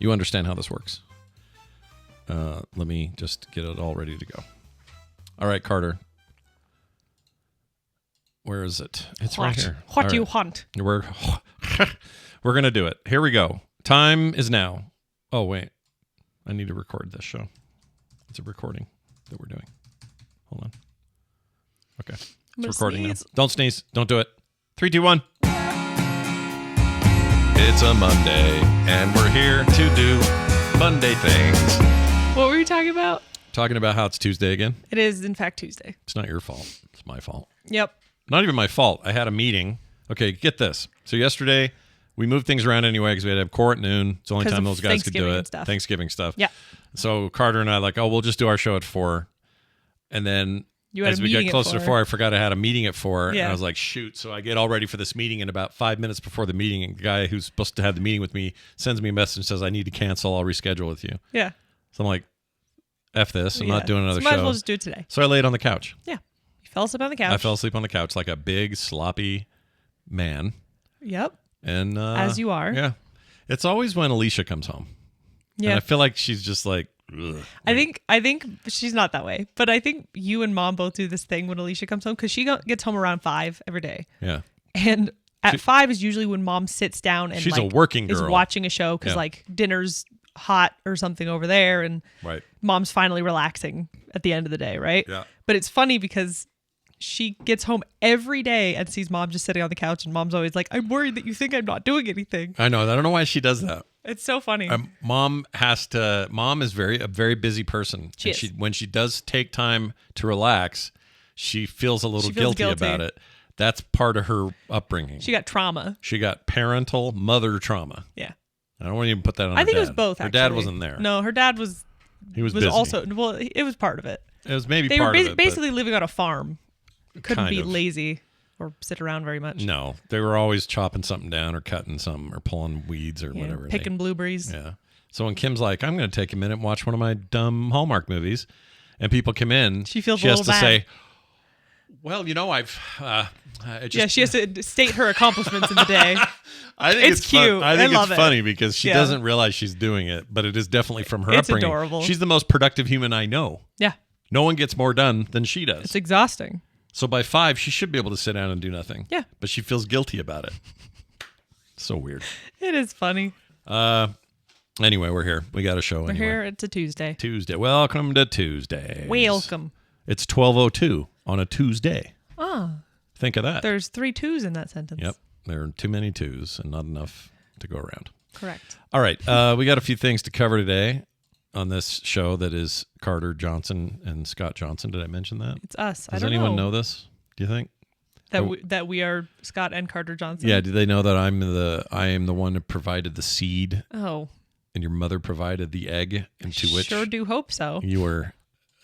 You understand how this works. Let me just get it all ready to go. All right, Carter. Where is it? It's right here. What do you want? We're going to do it. Here we go. Time is now. Oh, wait. I need to record this show. It's a recording that we're doing. Hold on. Okay. It's recording now. Don't sneeze. Don't do it. 3, 2, 1. It's a Monday, and we're here to do Monday things. What were you talking about? Talking about how it's Tuesday again. It is, in fact, Tuesday. It's not your fault. It's my fault. Yep. Not even my fault. I had a meeting. Okay, get this. So yesterday, we moved things around anyway because we had to have court at noon. It's the only time those guys could do it. Thanksgiving stuff. Yeah. So Carter and I we'll just do our show at 4. And then as we got closer to 4, I forgot I had a meeting at 4. Yeah. And I was like, shoot. So I get all ready for this meeting. And about 5 minutes before the meeting, and the guy who's supposed to have the meeting with me sends me a message and says, I need to cancel. I'll reschedule with you. Yeah. So I'm like, F this. I'm not doing another show. Might as well just do it today. So I laid on the couch. Yeah. You fell asleep on the couch. I fell asleep on the couch like a big, sloppy man. Yep. And as you are. Yeah. It's always when Alicia comes home. Yeah. And I feel like she's just like, ugh. I think she's not that way, but I think you and Mom both do this thing when Alicia comes home because she gets home around 5 every day. Yeah. And at 5 is usually when Mom sits down and she's a working girl. Is watching a show because dinner's hot or something over there, and Mom's finally relaxing at the end of the day, right? Yeah. But it's funny because she gets home every day and sees Mom just sitting on the couch, and Mom's always like, I'm worried that you think I'm not doing anything. I know. I don't know why she does that. It's so funny. Mom is a very busy person. When she does take time to relax, she feels a little guilty about it. That's part of her upbringing. She got trauma. She got mother trauma. Yeah. I don't want to even put that on her dad. I think it was both, actually. Her dad wasn't there. No, her dad was... He was busy. Also... Well, it was part of it. It was maybe part of it. They were basically living on a farm. Couldn't be lazy or sit around very much. No. They were always chopping something down or cutting something or pulling weeds or whatever. Picking blueberries. Yeah. So when Kim's like, I'm going to take a minute and watch one of my dumb Hallmark movies, and people come in, she has to say, well, I've... she has to state her accomplishments in the day. I think it's cute. I think it's funny because she doesn't realize she's doing it, but it is definitely from her upbringing. It's adorable. She's the most productive human I know. Yeah. No one gets more done than she does. It's exhausting. So by 5, she should be able to sit down and do nothing. Yeah. But she feels guilty about it. So weird. It is funny. Anyway, we're here. We got a show anyway. We're here. It's a Tuesday. Welcome to Tuesday. Welcome. It's 12:02 on a Tuesday. Ah. Think of that. There's 3 2s in that sentence. Yep. There are too many 2s and not enough to go around. Correct. All right. We got a few things to cover today on this show that is Carter Johnson and Scott Johnson. Did I mention that? It's us. Does anyone know this? Do you think? That we are Scott and Carter Johnson? Yeah. Do they know that I am the one who provided the seed? Oh. And your mother provided the egg into which sure do hope so. You were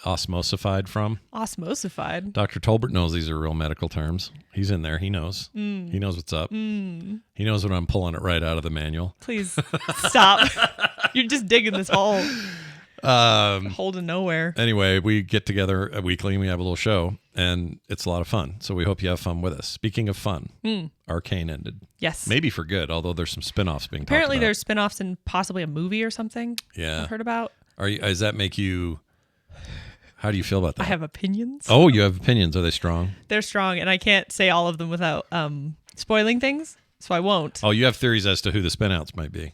osmosified from. Osmosified. Dr. Tolbert knows these are real medical terms. He's in there. He knows. He knows what's up. He knows when I'm pulling it right out of the manual. Please stop. You're just digging this hole. Hole to nowhere. Anyway, we get together weekly and we have a little show, and it's a lot of fun. So we hope you have fun with us. Speaking of fun, Arcane ended. Yes. Maybe for good, although there's some spinoffs being talked about. Apparently there's spinoffs and possibly a movie or something. Yeah. I've heard about. Does that make you... How do you feel about that? I have opinions. Oh, you have opinions. Are they strong? They're strong, and I can't say all of them without spoiling things, so I won't. Oh, you have theories as to who the spinouts might be.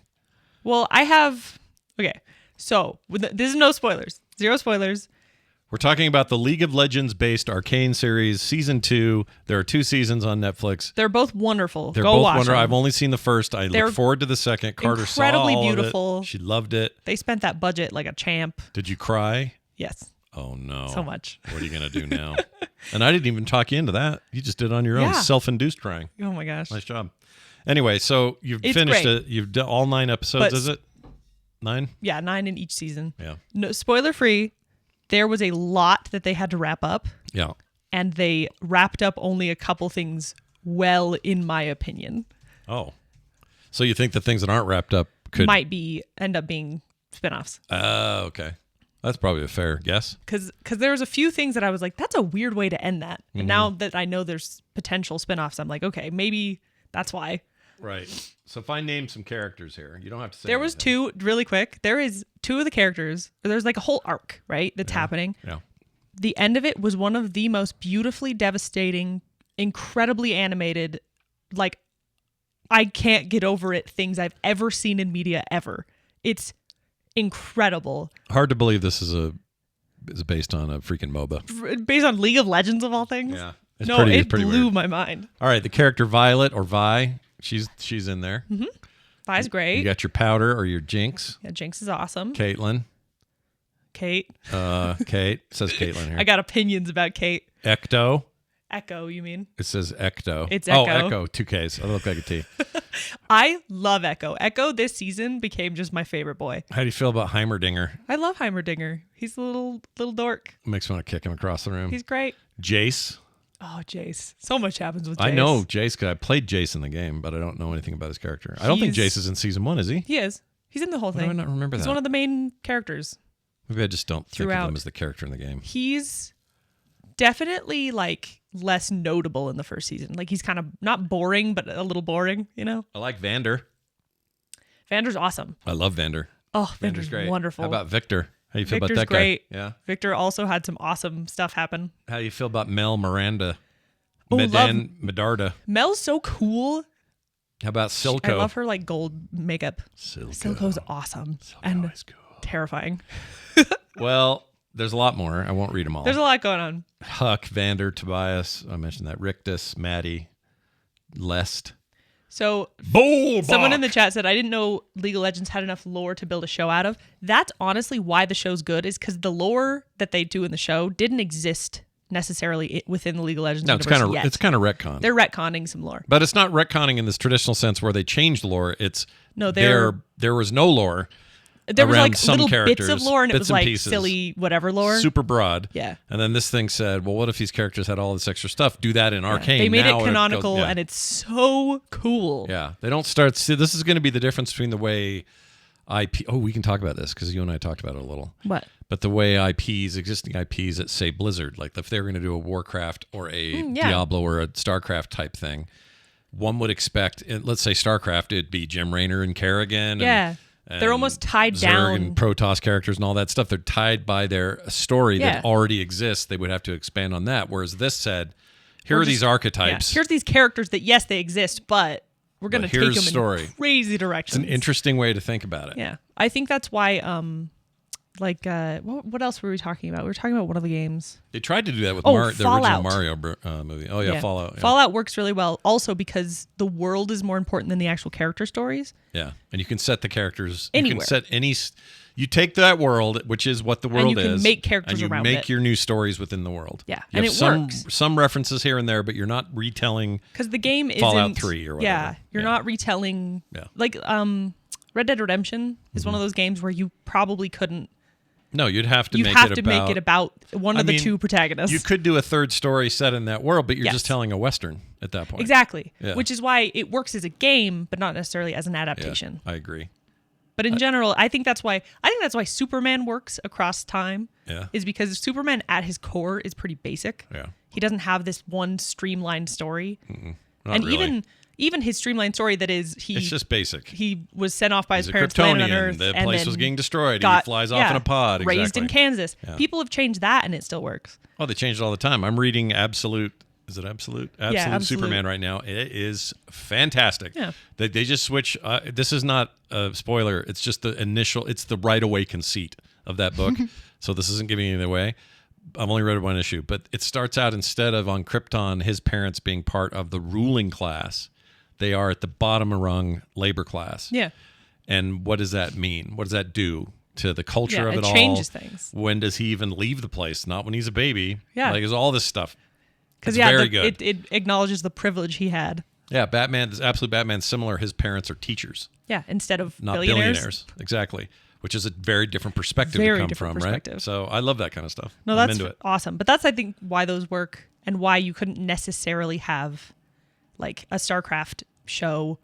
Well, I have... Okay, so this is no spoilers. 0 spoilers. We're talking about the League of Legends-based Arcane series, Season 2. There are 2 seasons on Netflix. They're both wonderful. They're Go both watch wonderful. them. I've only seen the first. They're look forward to the second. Carter saw all beautiful. of it. She loved it. They spent that budget like a champ. Did you cry? Yes. Oh, no. So much. What are you going to do now? And I didn't even talk you into that. You just did it on your own. Self-induced crying. Oh, my gosh. Nice job. Anyway, so you've finished it. You've done all 9 episodes, is it? 9? Yeah, 9 in each season. Yeah. No, spoiler-free, there was a lot that they had to wrap up. Yeah. And they wrapped up only a couple things well, in my opinion. Oh. So you think the things that aren't wrapped up might end up being spinoffs. Okay. That's probably a fair guess. Because there was a few things that I was like, that's a weird way to end that. And now that I know there's potential spinoffs, I'm like, okay, maybe that's why. Right. So name some characters here. You don't have to say There was two, really quick. There is two of the characters. There's like a whole arc, right, that's happening. Yeah. The end of it was one of the most beautifully devastating, incredibly animated, like, I can't get over it things I've ever seen in media ever. It's incredible. Hard to believe this is based on a freaking MOBA. Based on League of Legends of all things? Yeah. It blew weird. my mind. All right, the character Violet or Vi, she's in there. Mm-hmm. Vi's great. You got your Powder or your Jinx. Yeah, Jinx is awesome. Caitlyn. Kate. Kate. It says Caitlyn here. I got opinions about Kate. Ecto. Echo, you mean? It says Ecto. It's Echo. Oh, Echo. 2 Ks. I look like a T. I love Echo. Echo this season became just my favorite boy. How do you feel about Heimerdinger? I love Heimerdinger. He's a little dork. Makes me want to kick him across the room. He's great. Jace. Oh, Jace. So much happens with Jace. I know Jace because I played Jace in the game, but I don't know anything about his character. I don't think Jace is in season 1, is he? He is. He's in the whole thing. Why do I not remember that? He's one of the main characters. Maybe I just don't think of him as the character in the game. He's definitely like less notable in the first season. Like he's kind of not boring, but a little boring, you know? I like Vander. Vander's awesome. I love Vander. Oh, Vander's great. Wonderful. How about Victor? How do you feel Victor's about that great. guy? Yeah. Victor also had some awesome stuff happen. How do you feel about Mel Miranda? Oh, Medarda. Mel's so cool. How about Silco? I love her like gold makeup. Silco. Silco's awesome. Silco is cool. Terrifying. Well, there's a lot more. I won't read them all. There's a lot going on. Huck, Vander, Tobias. I mentioned that. Rictus, Maddie, Lest. So Bullbach. Someone in the chat said, I didn't know League of Legends had enough lore to build a show out of. That's honestly why the show's good, is because the lore that they do in the show didn't exist necessarily within the League of Legends universe yet. It's kind of retcon. They're retconning some lore. But it's not retconning in this traditional sense where they changed lore. It's there was no lore. There was like some little characters, bits of lore, and it was like pieces, silly whatever lore. Super broad. Yeah. And then this thing said, well, what if these characters had all this extra stuff? Do that in Arcane. They made it canonical, and it's so cool. Yeah. They don't start... See, this is going to be the difference between the way IP... Oh, we can talk about this because you and I talked about it a little. What? But the way existing IPs at, say, Blizzard, like if they were going to do a Warcraft or a Diablo or a StarCraft type thing, one would expect, let's say StarCraft, it'd be Jim Raynor and Kerrigan. Yeah. They're almost tied Zerg down. And Protoss characters and all that stuff. They're tied by their story that already exists. They would have to expand on that. Whereas this said, here are these archetypes. Here's these characters that, yes, they exist, but we're going to take them in crazy directions. It's an interesting way to think about it. Yeah. I think that's why, what else were we talking about? We were talking about one of the games. They tried to do that with the original Mario movie. Oh, yeah, Fallout. Yeah. Fallout works really well also because the world is more important than the actual character stories. Yeah. And you can set the characters. Anywhere. You can set any... You take that world, which is what the world is. And you can make characters around it. And you make your new stories within the world. Yeah. And it works. Some references here and there, but you're not retelling... Because the game isn't... Fallout 3 or whatever. Yeah. You're not retelling... Yeah. Like, Red Dead Redemption is one of those games where you probably couldn't... No, you'd have to make it about one of the two protagonists. You could do a third story set in that world, but you're just telling a Western at that point. Exactly. Yeah. Which is why it works as a game, but not necessarily as an adaptation. Yeah, I agree. But in general, I think that's why Superman works across time. Yeah. Is because Superman at his core is pretty basic. Yeah. He doesn't have this one streamlined story. Not really. Even his streamlined story it's just basic. He was sent off by his parents, landed on Earth, the place was getting destroyed. He flies off in a pod. Raised in Kansas. Yeah. People have changed that, and it still works. Oh, they change it all the time. I'm reading Absolute. Is it Absolute? Absolute Superman right now. It is fantastic. Yeah. They just switch. This is not a spoiler. It's just the initial. It's the right away conceit of that book. So this isn't giving anything away. I've only read one issue, but it starts out instead of on Krypton, his parents being part of the ruling class. They are at the bottom rung labor class. Yeah. And what does that mean? What does that do to the culture of it all? It changes things. When does he even leave the place? Not when he's a baby. Yeah. Like, it's all this stuff. Because very good. It acknowledges the privilege he had. Yeah, Absolute Batman's similar. His parents are teachers. Yeah, instead of not billionaires. Exactly. Which is a very different perspective to come from, right? So I love that kind of stuff. No, that's awesome. But that's, I think, why those work and why you couldn't necessarily have like a StarCraft show,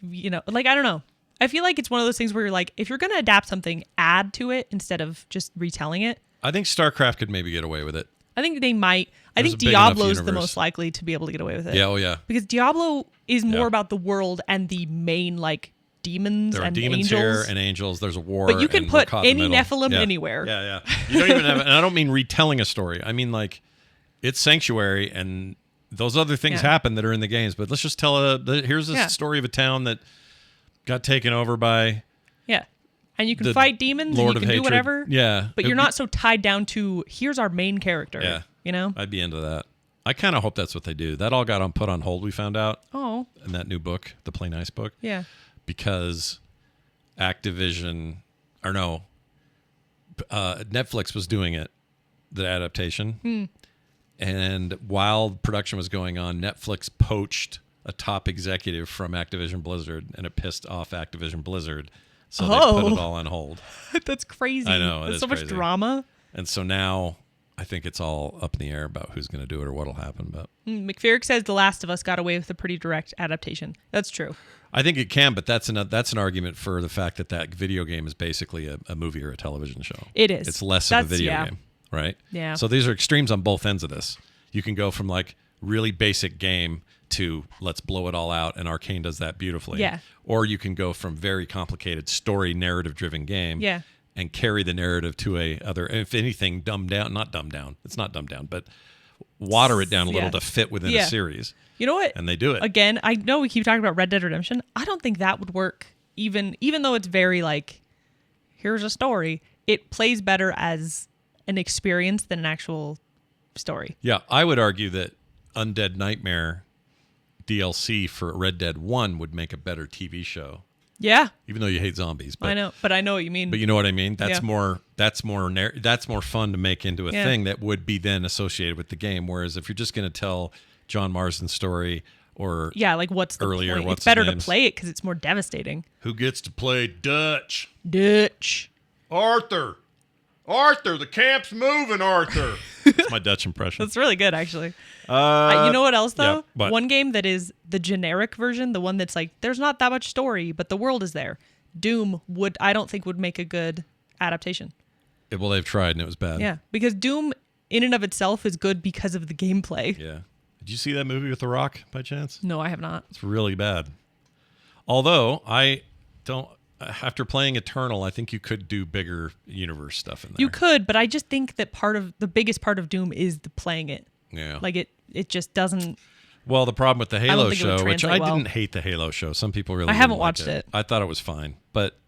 like, I don't know. I feel like it's one of those things where you're like, if you're going to adapt something, add to it instead of just retelling it. I think StarCraft could maybe get away with it. I think they might. I think Diablo's the most likely to be able to get away with it. Yeah, oh yeah. Because Diablo is more about the world and the main like demons and angels. There are demons here and angels. There's a war. But you can put any Nephilim anywhere. Yeah. You don't even have, and I don't mean retelling a story. I mean like it's Sanctuary and those other things happen that are in the games. But let's just tell here's a story of a town that got taken over by. Yeah. And you can fight demons Lord and you can do whatever. Yeah. But you're not so tied down to here's our main character. Yeah. You know? I'd be into that. I kind of hope that's what they do. That all got put on hold, we found out. Oh. In that new book, the Play Nice book. Yeah. Because Netflix was doing it, the adaptation. And while production was going on, Netflix poached a top executive from Activision Blizzard, and it pissed off Activision Blizzard. So they put it all on hold. That's crazy. I know. That's so much drama. And so now I think it's all up in the air about who's going to do it or what'll happen. But McFerrick says The Last of Us got away with a pretty direct adaptation. That's true. I think it can, but that's an argument for the fact that video game is basically a movie or a television show. It is. It's less of a video game, right? Yeah. So these are extremes on both ends of this. You can go from like really basic game to let's blow it all out, and Arcane does that beautifully. Yeah. Or you can go from very complicated story narrative-driven game and carry the narrative to if anything, not dumbed down. It's not dumbed down, but water it down a little to fit within a series. You know what? And they do it. Again, I know we keep talking about Red Dead Redemption. I don't think that would work, even though it's very like, here's a story. It plays better as an experience than an actual story. Yeah, I would argue that Undead Nightmare DLC for Red Dead 1 would make a better TV show. Yeah. Even though you hate zombies. But, I know what you mean. But you know what I mean? That's more fun to make into a thing that would be then associated with the game. Whereas if you're just going to tell John Marsden's story or like what's the point? It's better to play it because it's more devastating. Who gets to play Dutch? Arthur, the camp's moving, Arthur. That's my Dutch impression. That's really good, actually. You know what else, though? Yeah, one game that is the generic version, the one that's like, there's not that much story, but the world is there. Doom I don't think would make a good adaptation. Well, they've tried and it was bad. Yeah, because Doom in and of itself is good because of the gameplay. Yeah. Did you see that movie with The Rock by chance? No, I have not. It's really bad. Although I don't... After playing Eternal, I think you could do bigger universe stuff in there. You could, but I just think that the biggest part of Doom is the playing it. Yeah. Like it just doesn't. Well, the problem with the Halo show, which I didn't hate the Halo show. Some people really I haven't watched it. I thought it was fine, but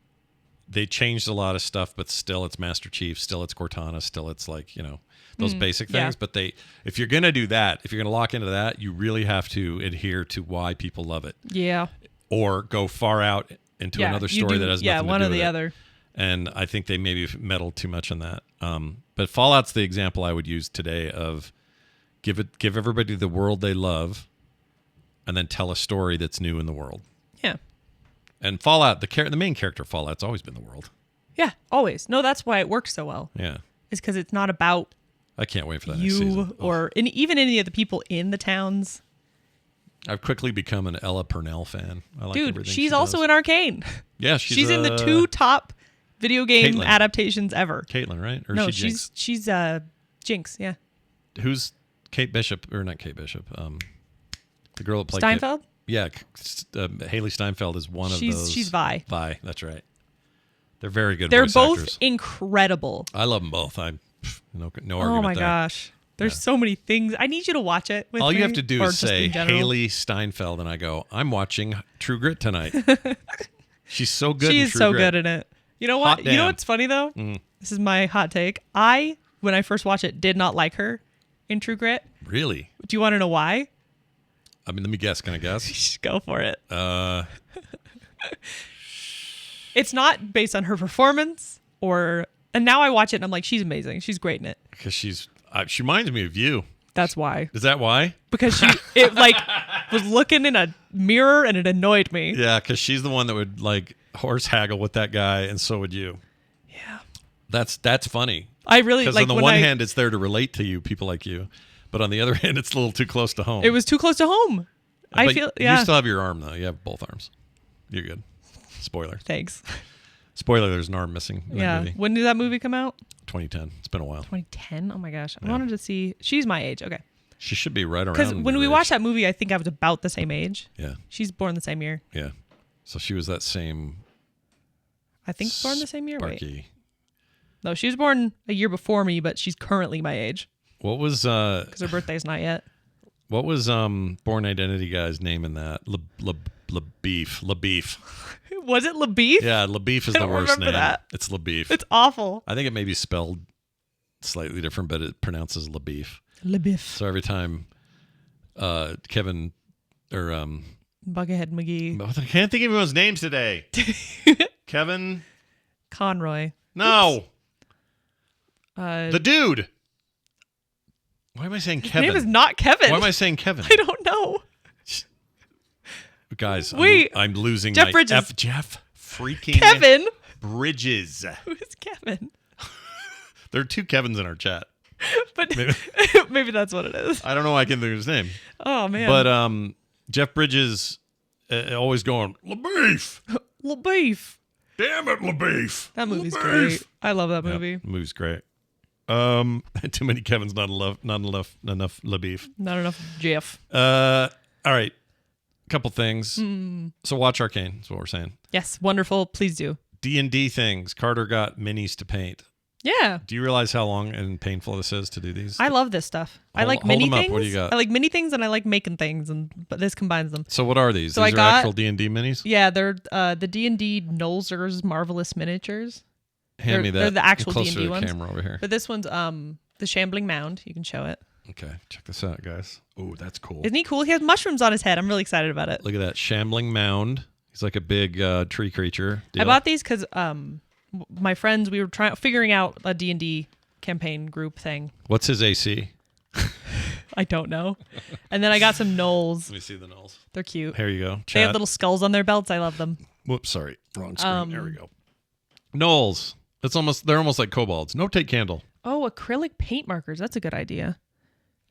they changed a lot of stuff, but still it's Master Chief, still it's Cortana, still it's like, those basic things. But if you're going to do that, if you're going to lock into that, you really have to adhere to why people love it. Yeah. Or go far out into another story that has nothing to do with it. Yeah, one or the other. And I think they maybe meddled too much in that. But Fallout's the example I would use today of give everybody the world they love and then tell a story that's new in the world. Yeah. And Fallout, the main character of Fallout's always been the world. Yeah, always. No, that's why it works so well. Yeah. It's because it's not about I can't wait for that next season. Or even any of the people in the towns. I've quickly become an Ella Purnell fan. I like Dude, she's also in Arcane. Yeah, she's in the 2 top video game adaptations ever. Caitlin, right? Or no, she's Jinx. Yeah. Who's Kate Bishop or not Kate Bishop? The girl that played Steinfeld. Haley Steinfeld is one of those. She's Vi. Vi, that's right. They're very good. They're voice both actors. Incredible. I love them both. No argument. Oh my gosh. There's so many things. I need you to watch it with All me, you have to do is say Haley Steinfeld, and I go, I'm watching True Grit tonight. She's so good. She is so good in it. You know what? You know what's funny though? This is my hot take. When I first watched it, did not like her in True Grit. Really? Do you want to know why? I mean, let me guess. Can I guess? Go for it. It's not based on her performance and now I watch it and I'm like, she's amazing. She's great in it. Because she reminds me of you. That's why. Is that why? Because it was looking in a mirror and it annoyed me. Yeah, because she's the one that would like horse haggle with that guy, and so would you. Yeah. That's funny. I really like. Because on the one hand, it's there to relate to you, people like you, but on the other hand, it's a little too close to home. It was too close to home. I feel. Yeah. You still have your arm though. You have both arms. You're good. Spoiler. Thanks. Spoiler, there's an arm missing in that movie. When did that movie come out? 2010. It's been a while. 2010? Oh my gosh. I wanted to see. She's my age. Okay. She should be right around. Because when we watched that movie, I think I was about the same age. Yeah. She's born the same year. Yeah. So she was that same. I think born the same year. Sparky. Wait. No, she was born a year before me, but she's currently my age. What was because her birthday's not yet. What was Born Identity guy's name in that? LaBeef. Was it LaBeef? Yeah, LaBeef is the worst name. That. It's LaBeef. It's awful. I think it may be spelled slightly different, but it pronounces LaBeef. LaBeef. So every time Kevin or Buckethead McGee. I can't think of anyone's names today. Kevin Conroy. No. The dude. Why am I saying Kevin? His name is not Kevin. Why am I saying Kevin? I don't know. Guys, wait, I'm losing Jeff my Bridges. Jeff freaking Kevin Bridges. Who's Kevin? There are two Kevins in our chat. But maybe that's what it is. I don't know why I can't think of his name. Oh man. But Jeff Bridges always going, LaBeef. LaBeef. Damn it, LaBeef. That movie's great. I love that movie. Yep, the movie's great. Too many Kevins, not enough LaBeef. Not enough Jeff. All right. Couple things. So watch Arcane, is what we're saying. Yes, wonderful. Please do. D&D things. Carter got minis to paint. Yeah. Do you realize how long and painful this is to do these? I love this stuff. I like mini things. What do you got? I like mini things and I like making things, but this combines them. So what are these? These are actual D&D minis? Yeah, they're the D&D Nolzur's Marvelous Miniatures. Hand me that. They're the actual D&D D&D ones. Camera over here. But this one's the Shambling Mound. You can show it. Okay, check this out, guys. Oh, that's cool. Isn't he cool? He has mushrooms on his head. I'm really excited about it. Look at that Shambling Mound. He's like a big tree creature. Deal. I bought these because my friends, we were figuring out a D&D campaign group thing. What's his AC? I don't know. And then I got some Knolls. Let me see the Knolls. They're cute. Here you go. They have little skulls on their belts. I love them. Whoops, sorry. Wrong screen. There we go. Knolls. They're almost like kobolds. No take candle. Oh, acrylic paint markers. That's a good idea.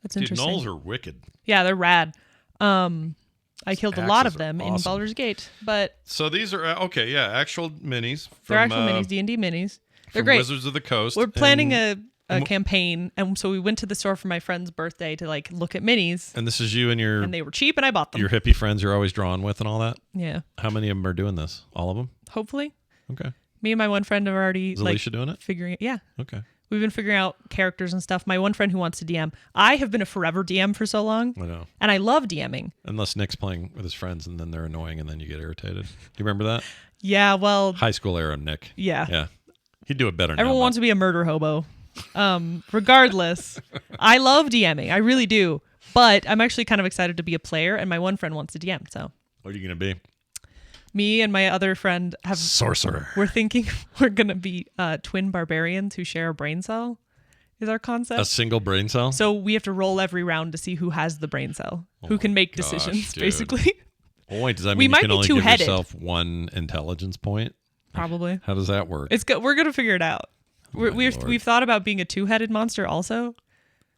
That's interesting. Knolls are wicked. Yeah, they're rad. I killed a lot of them in Baldur's Gate, but so these are actual minis. They're actual minis, D&D minis. They're great. Wizards of the Coast. We're planning a campaign, and so we went to the store for my friend's birthday to look at minis. And this is you and and they were cheap, and I bought them. Your hippie friends you're always drawing with and all that. Yeah. How many of them are doing this? All of them? Hopefully. Okay. Me and my one friend are already Is Alicia doing it? Figuring it. Yeah. Okay. We've been figuring out characters and stuff. My one friend who wants to DM. I have been a forever DM for so long. I know. And I love DMing. Unless Nick's playing with his friends and then they're annoying and then you get irritated. Do you remember that? Yeah, well. High school era Nick. Yeah. Yeah. He'd do it better now. Everyone wants to be a murder hobo. Regardless, I love DMing. I really do. But I'm actually kind of excited to be a player, and my one friend wants to DM. So. What are you going to be? Me and my other friend have. Sorcerer. We're thinking we're going to be twin barbarians who share a brain cell. Is our concept. A single brain cell? So we have to roll every round to see who has the brain cell, who can make decisions, basically. Oh, wait, does that mean you can only give yourself one intelligence point? Probably. How does that work? It's good. We're going to figure it out. We've thought about being a two-headed monster also.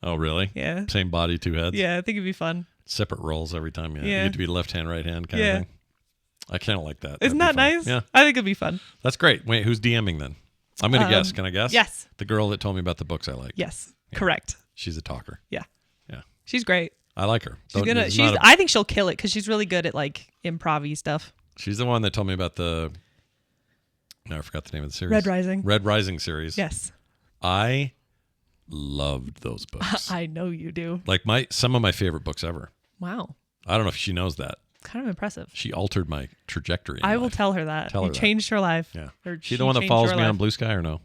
Oh, really? Yeah. Same body, two heads? Yeah, I think it'd be fun. Separate rolls every time. Yeah. You get to be left hand, right hand kind of thing. I kind of like that. Isn't that nice? Yeah. I think it'd be fun. That's great. Wait, who's DMing then? I'm going to guess. Can I guess? Yes. The girl that told me about the books I like. Yes. Yeah. Correct. She's a talker. Yeah. Yeah. She's great. I like her. I think she'll kill it because she's really good at improv-y stuff. She's the one that told me about the... No, I forgot the name of the series. Red Rising series. Yes. I loved those books. I know you do. Some of my favorite books ever. Wow. I don't know if she knows that. Kind of impressive. She altered my trajectory. I will tell her that. You changed her life. Yeah. She the one that follows me on Blue Sky or no?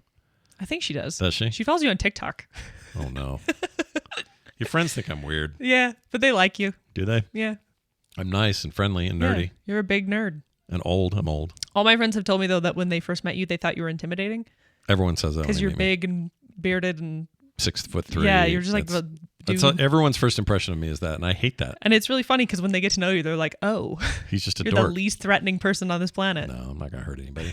I think she does. Does she? She follows you on TikTok. Oh, no. Your friends think I'm weird. Yeah, but they like you. Do they? Yeah. I'm nice and friendly and nerdy. Yeah, you're a big nerd. And old. I'm old. All my friends have told me, though, that when they first met you, they thought you were intimidating. Everyone says that. Because you're big and bearded and... 6'3". Yeah, you're just like... That's everyone's first impression of me is that, and I hate that. And it's really funny because when they get to know you, they're like, "Oh, he's just a you're dork. the least threatening person on this planet." No, I'm not gonna hurt anybody.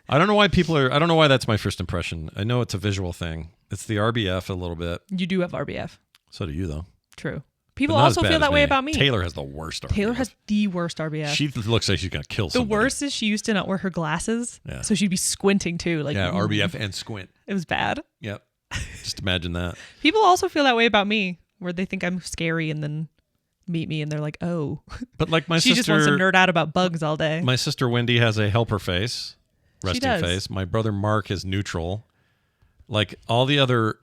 I don't know why I don't know why that's my first impression. I know it's a visual thing. It's the RBF a little bit. You do have RBF. So do you, though. True. People also feel that way about me. Taylor has the worst RBF. Taylor has the worst RBF. She looks like she's gonna kill somebody. The worst is she used to not wear her glasses, so she'd be squinting too. RBF and squint. It was bad. Yep. Just imagine that. People also feel that way about me. where they think I'm scary and then meet me and they're like, oh. But like my she sister, just wants to nerd out about bugs all day. My sister Wendy has a helper face, resting face. My brother Mark is neutral. Like all the other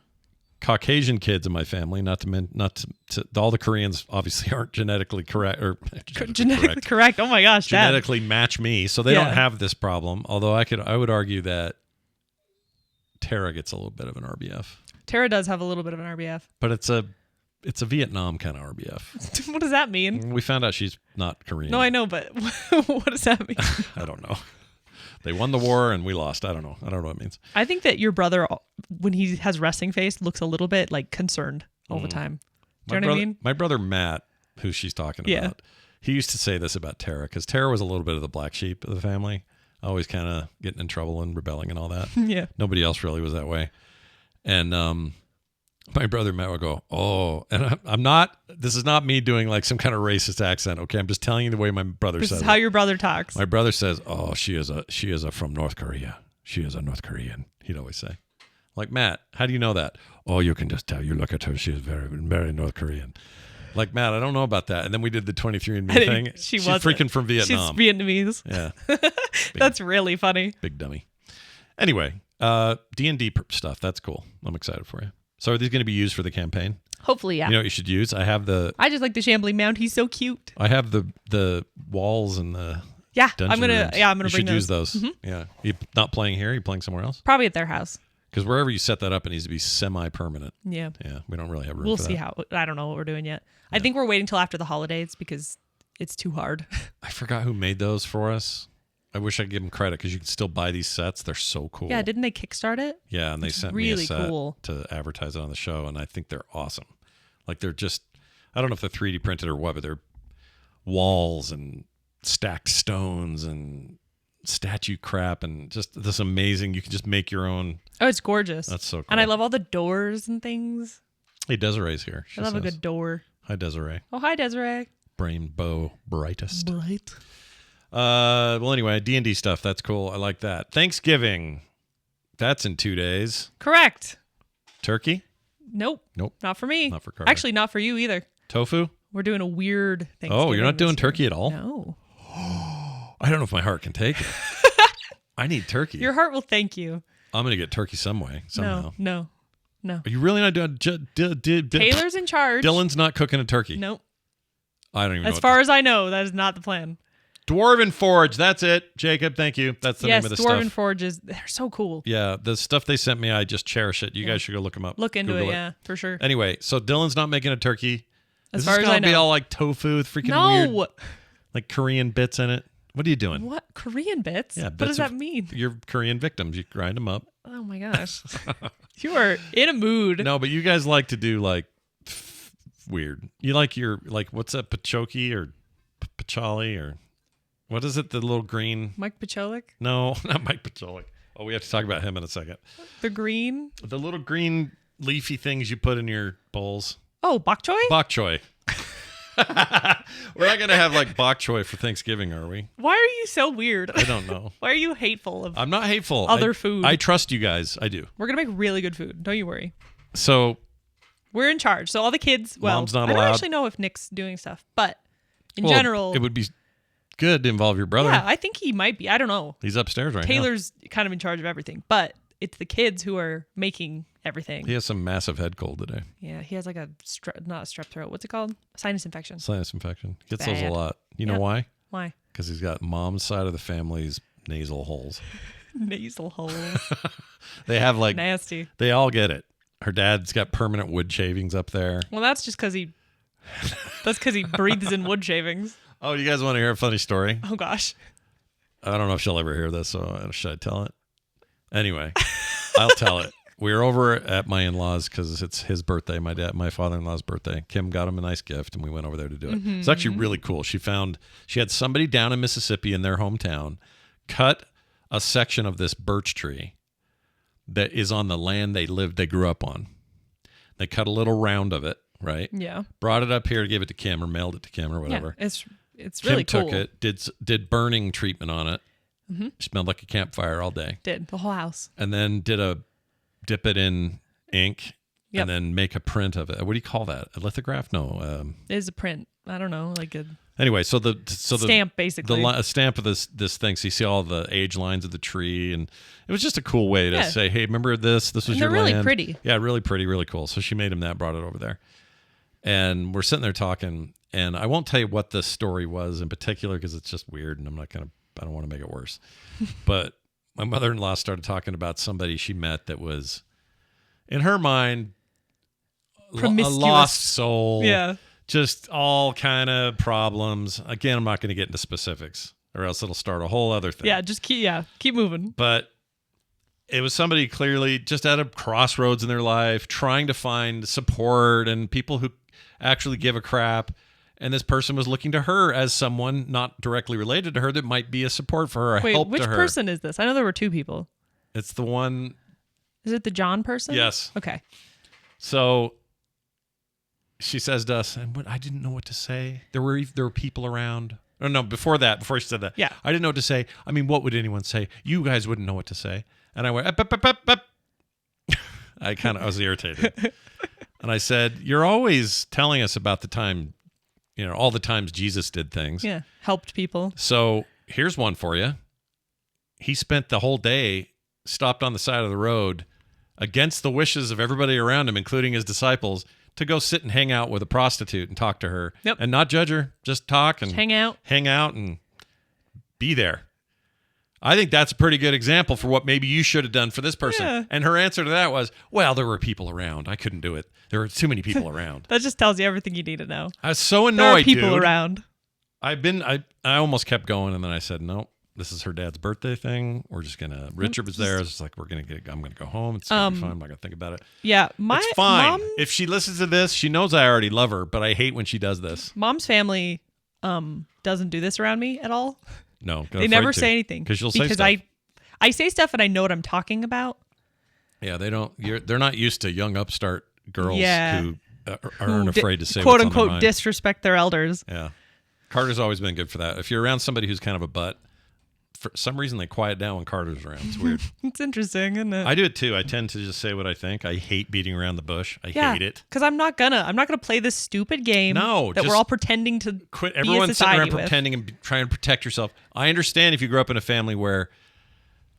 Caucasian kids in my family, not to all the Koreans obviously aren't genetically correct or genetically correct. Oh my gosh, genetically match me, so they don't have this problem. Although I would argue that Tara gets a little bit of an RBF. Tara does have a little bit of an RBF, but it's a Vietnam kind of RBF. What does that mean? We found out she's not Korean. No, I know, but what does that mean? I don't know. They won the war and we lost. I don't know what it means. I think that your brother, when he has resting face, looks a little bit like concerned all the time. Do you know what I mean? My brother Matt, who she's talking about, he used to say this about Tara because Tara was a little bit of the black sheep of the family, always kind of getting in trouble and rebelling and all that. Yeah. Nobody else really was that way. And my brother Matt would go, oh, and I'm not, this is not me doing like some kind of racist accent. Okay. I'm just telling you the way my brother says it. This is how your brother talks. My brother says, oh, she is a from North Korea. She is a North Korean. He'd always say, like, Matt, how do you know that? Oh, you can just tell. You look at her. She is very, very North Korean. Like, Matt, I don't know about that. And then we did the 23andMe thing. She's freaking from Vietnam. She's Vietnamese. Yeah. That's really funny. Big dummy. Anyway, D&D stuff. That's cool. I'm excited for you. So are these going to be used for the campaign? Hopefully, yeah. You know what you should use? I just like the shambling mound. He's so cute. I have the walls and the I'm gonna bring should those. use those. Mm-hmm. Yeah. You not playing here? You playing somewhere else? Probably at their house. Because wherever you set that up, it needs to be semi-permanent. Yeah. Yeah. We don't really have room We'll for see that. how. I don't know what we're doing yet. Yeah. I think we're waiting till after the holidays because it's too hard. I forgot who made those for us. I wish I could give them credit because you can still buy these sets. They're so cool. Yeah, didn't they kickstart it? Yeah, and they sent me a set to advertise it on the show, and I think they're awesome. Like they're just, I don't know if they're 3D printed or what, but they're walls and stacked stones and statue crap and just this amazing. You can just make your own. Oh, it's gorgeous. That's so cool. And I love all the doors and things. Hey, Desiree's here. I love a good door. Hi, Desiree. Oh, hi, Desiree. Rainbow brightest. Bright. Well, anyway, D&D stuff. That's cool. I like that. Thanksgiving. That's in 2 days. Correct. Turkey? Nope. Not for me. Not for Carter. Actually, not for you either. Tofu? We're doing a weird thing. Oh, you're not doing turkey at all? No. I don't know if my heart can take it. I need turkey. Your heart will thank you. I'm going to get turkey somehow. No. Are you really not doing... Taylor's in charge. Dylan's not cooking a turkey? Nope. I don't even know. As far as I know, that is not the plan. Dwarven Forge. That's it. Jacob, thank you. That's the name of the stuff. Yes, Dwarven Forge they're so cool. Yeah, the stuff they sent me, I just cherish it. You guys should go look them up. Look into Google it, yeah, for sure. Anyway, so Dylan's not making a turkey. As far as I know. Be all like tofu with freaking weird, like Korean bits in it. What are you doing? What? Korean bits? Yeah, what does that mean? You're Korean victims. You grind them up. Oh my gosh. You are in a mood. No, but you guys like to do like weird. You like what's that, pachoki or pachali or what is it? The little green. Mike Pacholik? No, not Mike Pacholik. Oh, we have to talk about him in a second. The green? The little green leafy things you put in your bowls. Oh, bok choy? Bok choy. We're not going to have like bok choy for Thanksgiving, are we? Why are you so weird? I don't know. Why are you hateful of I'm not hateful. Other food. I trust you guys. I do. We're going to make really good food. Don't you worry. So. We're in charge. So all the kids, Mom's not I allowed. don't actually know if Nick's doing stuff, but in general. It would be good to involve your brother. Yeah, I think he might be. I don't know. He's upstairs right now. Taylor's kind of in charge of everything, but it's the kids who are making everything. He has some massive head cold today. Yeah, he has like not a strep throat. What's it called? Sinus infection. Sinus infection. Gets those a lot. You know why? Why? Because he's got mom's side of the family's nasal holes. Nasal holes. They have like nasty. They all get it. Her dad's got permanent wood shavings up there. Well, that's just because he breathes in wood shavings. Oh, you guys want to hear a funny story? Oh gosh. I don't know if she'll ever hear this, so should I tell it? Anyway, I'll tell it. We were over at my in-laws because it's his birthday, my father-in-law's birthday. Kim got him a nice gift, and we went over there to do it. Mm-hmm. It's actually really cool. She had somebody down in Mississippi in their hometown cut a section of this birch tree that is on the land they grew up on. They cut a little round of it, right? Yeah. Brought it up here to give it to Kim or mailed it to Kim or whatever. Yeah, it's really cool. Kim took it, did burning treatment on it. Mm-hmm. Smelled like a campfire all day. Did the whole house. And then dip it in ink and then make a print of it. What do you call that? A lithograph? No. It is a print. I don't know, like a anyway. So the stamp basically. A stamp of this thing. So you see all the age lines of the tree, and it was just a cool way to say, hey, remember this? This was your land. They're really pretty. Yeah, really pretty, really cool. So she made him that, brought it over there, and we're sitting there talking. And I won't tell you what the story was in particular because it's just weird, and I don't want to make it worse. But my mother-in-law started talking about somebody she met that was, in her mind, a lost soul. Yeah. Just all kind of problems. Again, I'm not going to get into specifics or else it'll start a whole other thing. Yeah, just keep moving. But it was somebody clearly just at a crossroads in their life, trying to find support and people who actually give a crap. And this person was looking to her as someone not directly related to her that might be a support for her, a help to her. Which person is this? I know there were two people. It's the one. Is it the John person? Yes. Okay. So she says to us, and I didn't know what to say. There were people around. No, before she said that. Yeah. I didn't know what to say. I mean, what would anyone say? You guys wouldn't know what to say. And I went, up. I was irritated. And I said, you're always telling us about the time, all the times Jesus did things. Yeah. Helped people. So here's one for you. He spent the whole day stopped on the side of the road against the wishes of everybody around him, including his disciples, to go sit and hang out with a prostitute and talk to her and not judge her, just talk and just hang out and be there. I think that's a pretty good example for what maybe you should have done for this person. Yeah. And her answer to that was, well, there were people around. I couldn't do it. There were too many people around. That just tells you everything you need to know. I was so annoyed, there are people around. I almost kept going, and then I said, no, this is her dad's birthday thing. We're just going to, Richard was there. I was just like, I'm going to go home. It's going to be fun. I'm not going to think about it. Yeah. It's fine. If she listens to this, she knows I already love her, but I hate when she does this. Mom's family doesn't do this around me at all. No. They never say anything. Because you'll say stuff. I say stuff and I know what I'm talking about. Yeah, they don't. They're not used to young upstart girls who aren't afraid to say quote what's on their unquote mind. Disrespect their elders. Yeah. Carter's always been good for that. If you're around somebody who's kind of a butt, for some reason they quiet down when Carter's around. It's weird. It's interesting, isn't it? I do it too. I tend to just say what I think. I hate beating around the bush. I hate it. Because I'm not gonna play this stupid game that we're all pretending to quit. Everyone's sitting around pretending and trying to protect yourself. I understand if you grew up in a family where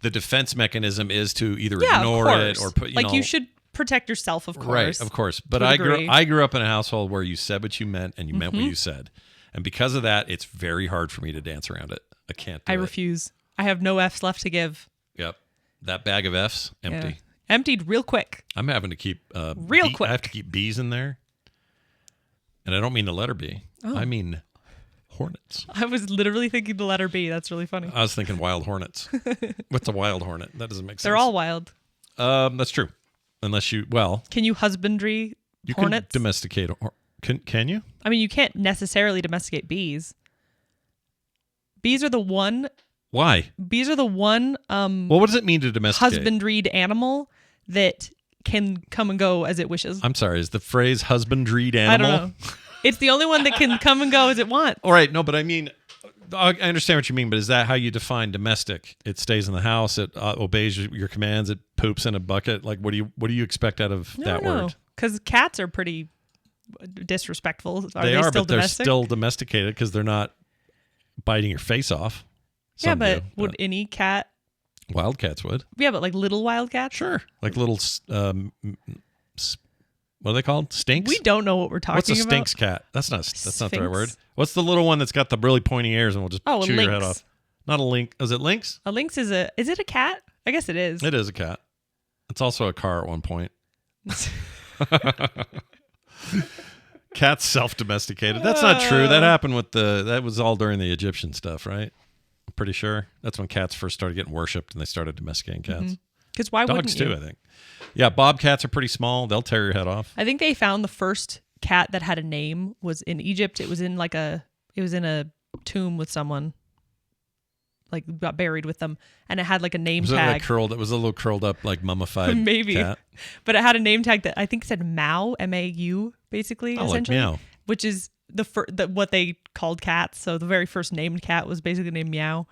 the defense mechanism is to either ignore it or put you should protect yourself, of course. Right, of course. But I grew up in a household where you said what you meant and you meant what you said. And because of that, it's very hard for me to dance around it. I can't do it. I refuse. I have no F's left to give. Yep. That bag of F's, empty. Yeah. Emptied real quick. I'm having to keep quick. I have to keep B's in there. And I don't mean the letter B. Oh. I mean hornets. I was literally thinking the letter B. That's really funny. I was thinking wild hornets. What's a wild hornet? That doesn't make sense. They're all wild. That's true. Unless can you husbandry hornets? Can domesticate. Can you? I mean, you can't necessarily domesticate bees. Bees are the one. Why? Bees are the one. Well, what does it mean to domesticate? Husbandried animal that can come and go as it wishes. I'm sorry. Is the phrase husbandried animal? I don't know. It's the only one that can come and go as it wants. All right. No, but I mean, I understand what you mean, but is that how you define domestic? It stays in the house. It obeys your commands. It poops in a bucket. Like, what do you expect out of that word? Because cats are pretty disrespectful. They are, but they're still domesticated because they're not biting your face off. Some but would any cat? Wildcats would. Yeah, but like little wildcats? Sure. Like little, what are they called? Stinks? We don't know what we're talking about. What's a stinks cat? That's not the right word. What's the little one that's got the really pointy ears and will just chew your head off? Not a lynx. Is it lynx? A lynx is it a cat? I guess it is. It is a cat. It's also a car at one point. Cats self-domesticated. That's not true. That happened that was all during the Egyptian stuff, right? I'm pretty sure. That's when cats first started getting worshipped and they started domesticating cats. Because why wouldn't you? Dogs too, I think. Yeah, bobcats are pretty small. They'll tear your head off. I think they found the first cat that had a name was in Egypt. It was in a tomb with someone. Like got buried with them, and it had like a name tag. It was a little curled up, like mummified maybe cat. But it had a name tag that I think said Mau, M-A-U, basically, essentially. Like meow. Which is what they called cats. So the very first named cat was basically named Meow.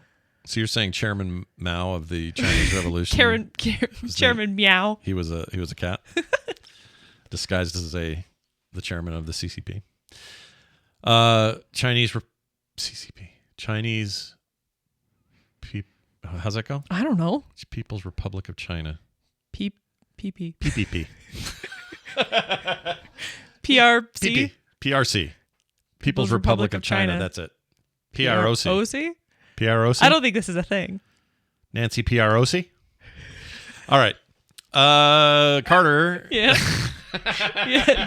So you're saying Chairman Mao of the Chinese Revolution? Chairman Meow. He was a cat. disguised as the chairman of the CCP. Chinese. How's that go? I don't know. It's People's Republic of China. PPP. PPP. PRC. PRC. People's Republic of China. That's it. PROC. PROC? PROC? I don't think this is a thing. Nancy PROC? All right. Carter. Yeah.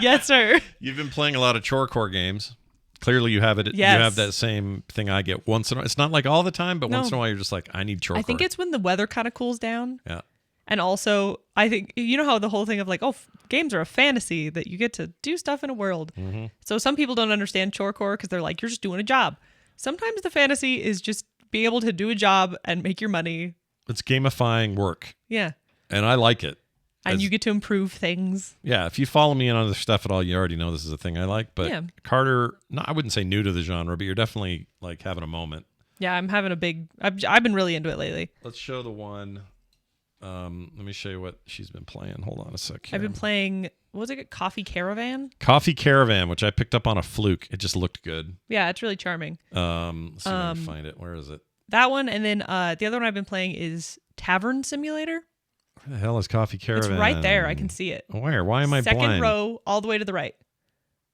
Yes, sir. You've been playing a lot of Chorecore games. Clearly you have it. Yes. You have that same thing I get once in a while. It's not like all the time, but once in a while you're just like, I need Chorecore. I think it's when the weather kind of cools down. Yeah. And also, I think, you know how the whole thing of like, games are a fantasy that you get to do stuff in a world. Mm-hmm. So some people don't understand Chorecore because they're like, you're just doing a job. Sometimes the fantasy is just being able to do a job and make your money. It's gamifying work. Yeah. And I like it. And you get to improve things. Yeah. If you follow me in on other stuff at all, you already know this is a thing I like. But Carter, I wouldn't say new to the genre, but you're definitely like having a moment. Yeah, I'm having I've been really into it lately. Let's show the one. Let me show you what she's been playing. Hold on a sec here. I've been playing, what was it? Coffee Caravan? Coffee Caravan, which I picked up on a fluke. It just looked good. Yeah, it's really charming. Let's see if I can find it. Where is it? That one, and then the other one I've been playing is Tavern Simulator. Where the hell is Coffee Caravan? It's right there. I can see it. Where? Why am I blind? Second row, all the way to the right.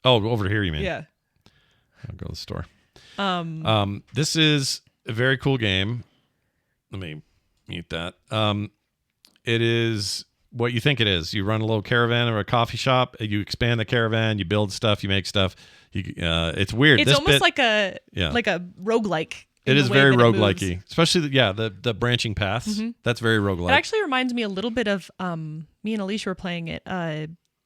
Oh, over here, you mean? Yeah. I'll go to the store. This is a very cool game. Let me mute that. It is what you think it is. You run a little caravan or a coffee shop. You expand the caravan. You build stuff. You make stuff. It's weird. It's almost like a roguelike. It is very roguelike-y, especially the branching paths. Mm-hmm. That's very roguelike. It actually reminds me a little bit of me and Alicia were playing it,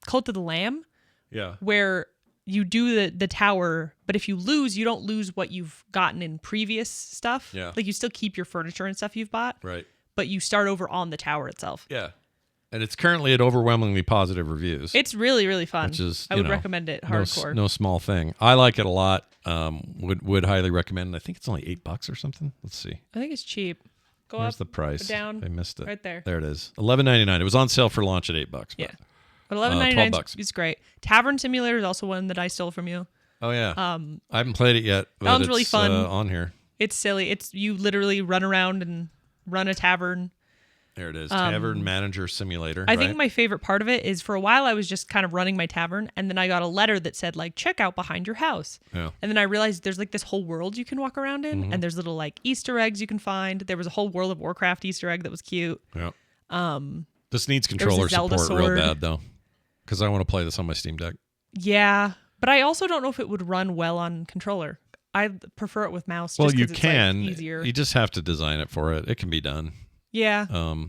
Cult of the Lamb. Yeah. Where you do the tower, but if you lose, you don't lose what you've gotten in previous stuff. Yeah. Like you still keep your furniture and stuff you've bought. Right. But you start over on the tower itself. Yeah. And it's currently at overwhelmingly positive reviews. It's really, really fun. Which is, I would recommend it hardcore. No small thing. I like it a lot. Would highly recommend. I think it's only $8 or something. Let's see. I think it's cheap. Where's the price? Down. I missed it. Right there. There it is. $11.99. It was on sale for launch at $8. Yeah. But $11.99 is great. Tavern Simulator is also one that I stole from you. Oh yeah. I haven't played it yet. But that one's really fun. On here. It's silly. It's you literally run around and run a tavern. There it is. Tavern Manager Simulator. I think my favorite part of it is for a while I was just kind of running my tavern, and then I got a letter that said like, check out behind your house. Yeah. And then I realized there's like this whole world you can walk around in, and there's little like Easter eggs you can find. There was a whole World of Warcraft Easter egg that was cute. Yeah. This needs controller support real bad though, because I want to play this on my Steam Deck. Yeah, but I also don't know if it would run well on controller. I prefer it with mouse. Well, just you it's can. Like easier. You just have to design it for it. It can be done. Yeah.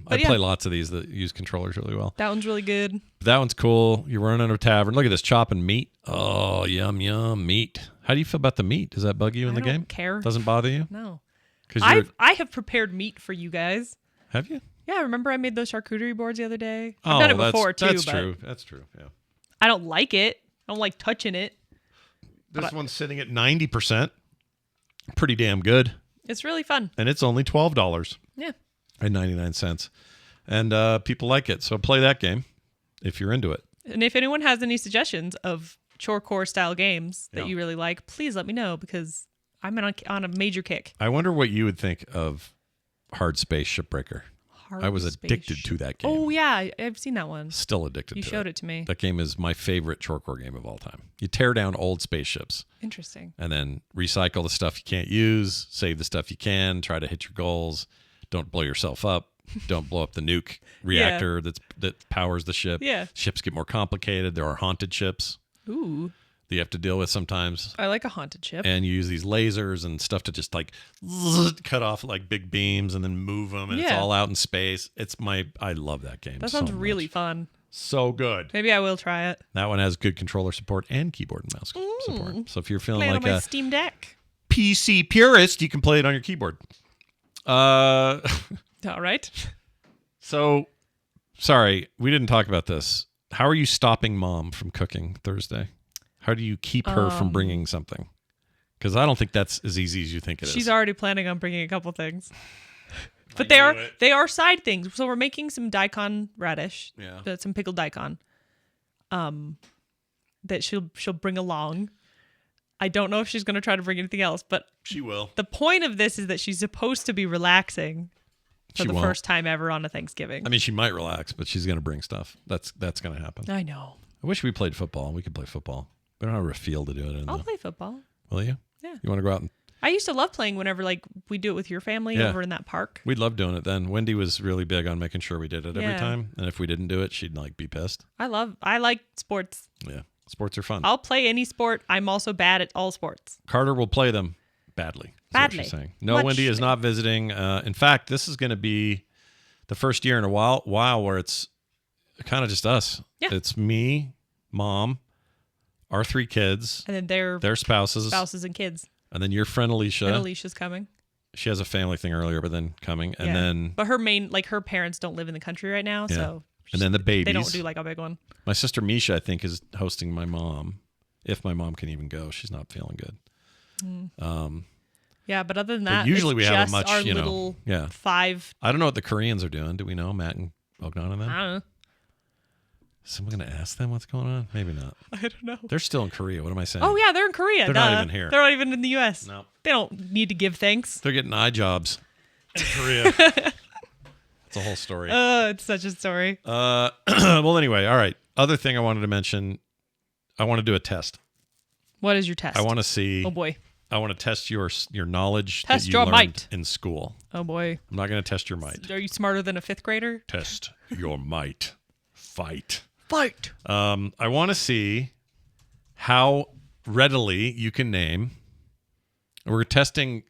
I play lots of these that use controllers really well. That one's really good. That one's cool. You're running a tavern. Look at this chopping meat. Oh, yum, yum, meat. How do you feel about the meat? Does that bug you in the game? I don't care. Doesn't bother you? No. I have prepared meat for you guys. Have you? Yeah, remember I made those charcuterie boards the other day? I've done it before, too. That's true. That's true, yeah. I don't like it. I don't like touching it. This one's sitting at 90%. Pretty damn good. It's really fun. And it's only $12. Yeah. And 99 cents. And people like it. So play that game if you're into it. And if anyone has any suggestions of Chorecore style games that you really like, please let me know because I'm on a major kick. I wonder what you would think of Hard Space Shipbreaker. I was addicted to that game. Oh, yeah. I've seen that one. Still addicted to it. You showed it to me. That game is my favorite Chorecore game of all time. You tear down old spaceships. Interesting. And then recycle the stuff you can't use, save the stuff you can, try to hit your goals. Don't blow yourself up. Don't blow up the nuke reactor that powers the ship. Yeah. Ships get more complicated. There are haunted ships. Ooh. That you have to deal with sometimes. I like a haunted ship. And you use these lasers and stuff to just like cut off like big beams and then move them, and it's all out in space. I love that game. That sounds really fun. So good. Maybe I will try it. That one has good controller support and keyboard and mouse support. So if you're feeling like on my Steam Deck PC purist, you can play it on your keyboard. All right. So, sorry, we didn't talk about this. How are you stopping Mom from cooking Thursday? How do you keep her from bringing something? Because I don't think that's as easy as you think it is. She's already planning on bringing a couple things. But they are side things. So we're making some daikon radish. Yeah. Some pickled daikon. that she'll bring along. I don't know if she's going to try to bring anything else, but she will. The point of this is that she's supposed to be relaxing for the first time ever on a Thanksgiving. I mean, she might relax, but she's going to bring stuff. That's going to happen. I know. I wish we played football. We could play football. We don't have a field to do it in. I'll play football. Will you? Yeah. You want to go out and... I used to love playing whenever we do it with your family over in that park. We'd love doing it then. Wendy was really big on making sure we did it every time. And if we didn't do it, she'd be pissed. I like sports. Yeah. Sports are fun. I'll play any sport. I'm also bad at all sports. Carter will play them badly. Badly. What she's saying. No, Wendy is not visiting. In fact, this is going to be the first year in a while where it's kind of just us. Yeah. It's me, Mom, our 3 kids, and then their spouses and kids. And then your friend Alicia. And Alicia's coming. She has a family thing earlier, but then coming. And then... But her parents don't live in the country right now, so... And then the babies. They don't do a big one. My sister Misha, I think, is hosting my mom. If my mom can even go. She's not feeling good. Yeah, but other than that, usually we have a much, little 5... I don't know what the Koreans are doing. Do we know, Matt and Bogdan and them? I don't know. Is someone going to ask them what's going on? Maybe not. I don't know. They're still in Korea. What am I saying? Oh, yeah, they're in Korea. They're not even here. They're not even in the U.S. No. They don't need to give thanks. They're getting eye jobs in Korea. It's a whole story. It's such a story. Well, anyway, all right. Other thing I wanted to mention, I want to do a test. What is your test? I want to see. Oh, boy. I want to test your knowledge test that you learned might. in school. Oh, boy. I'm not going to test your might. Are you smarter than a 5th grader? Test your might. Fight. Fight. I want to see how readily you can name. We're testing.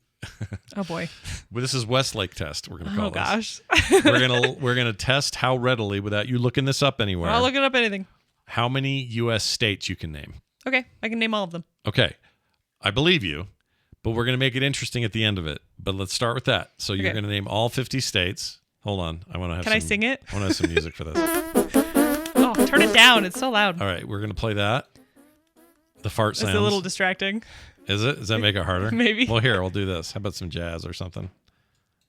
Oh boy. Well, this is Westlake test. We're going to call this. Oh gosh. we're gonna test how readily, without you looking this up anywhere. I'm not looking up anything. How many U.S. states you can name? Okay, I can name all of them. Okay, I believe you, but we're going to make it interesting at the end of it. But let's start with that. So you're going to name all 50 states. Hold on, I want to have. Can I sing it? I want to have some music for this. Oh, turn it down! It's so loud. All right, we're going to play that. The fart sounds. It's a little distracting. Is it? Does that make it harder? Maybe. Well, here, we'll do this. How about some jazz or something?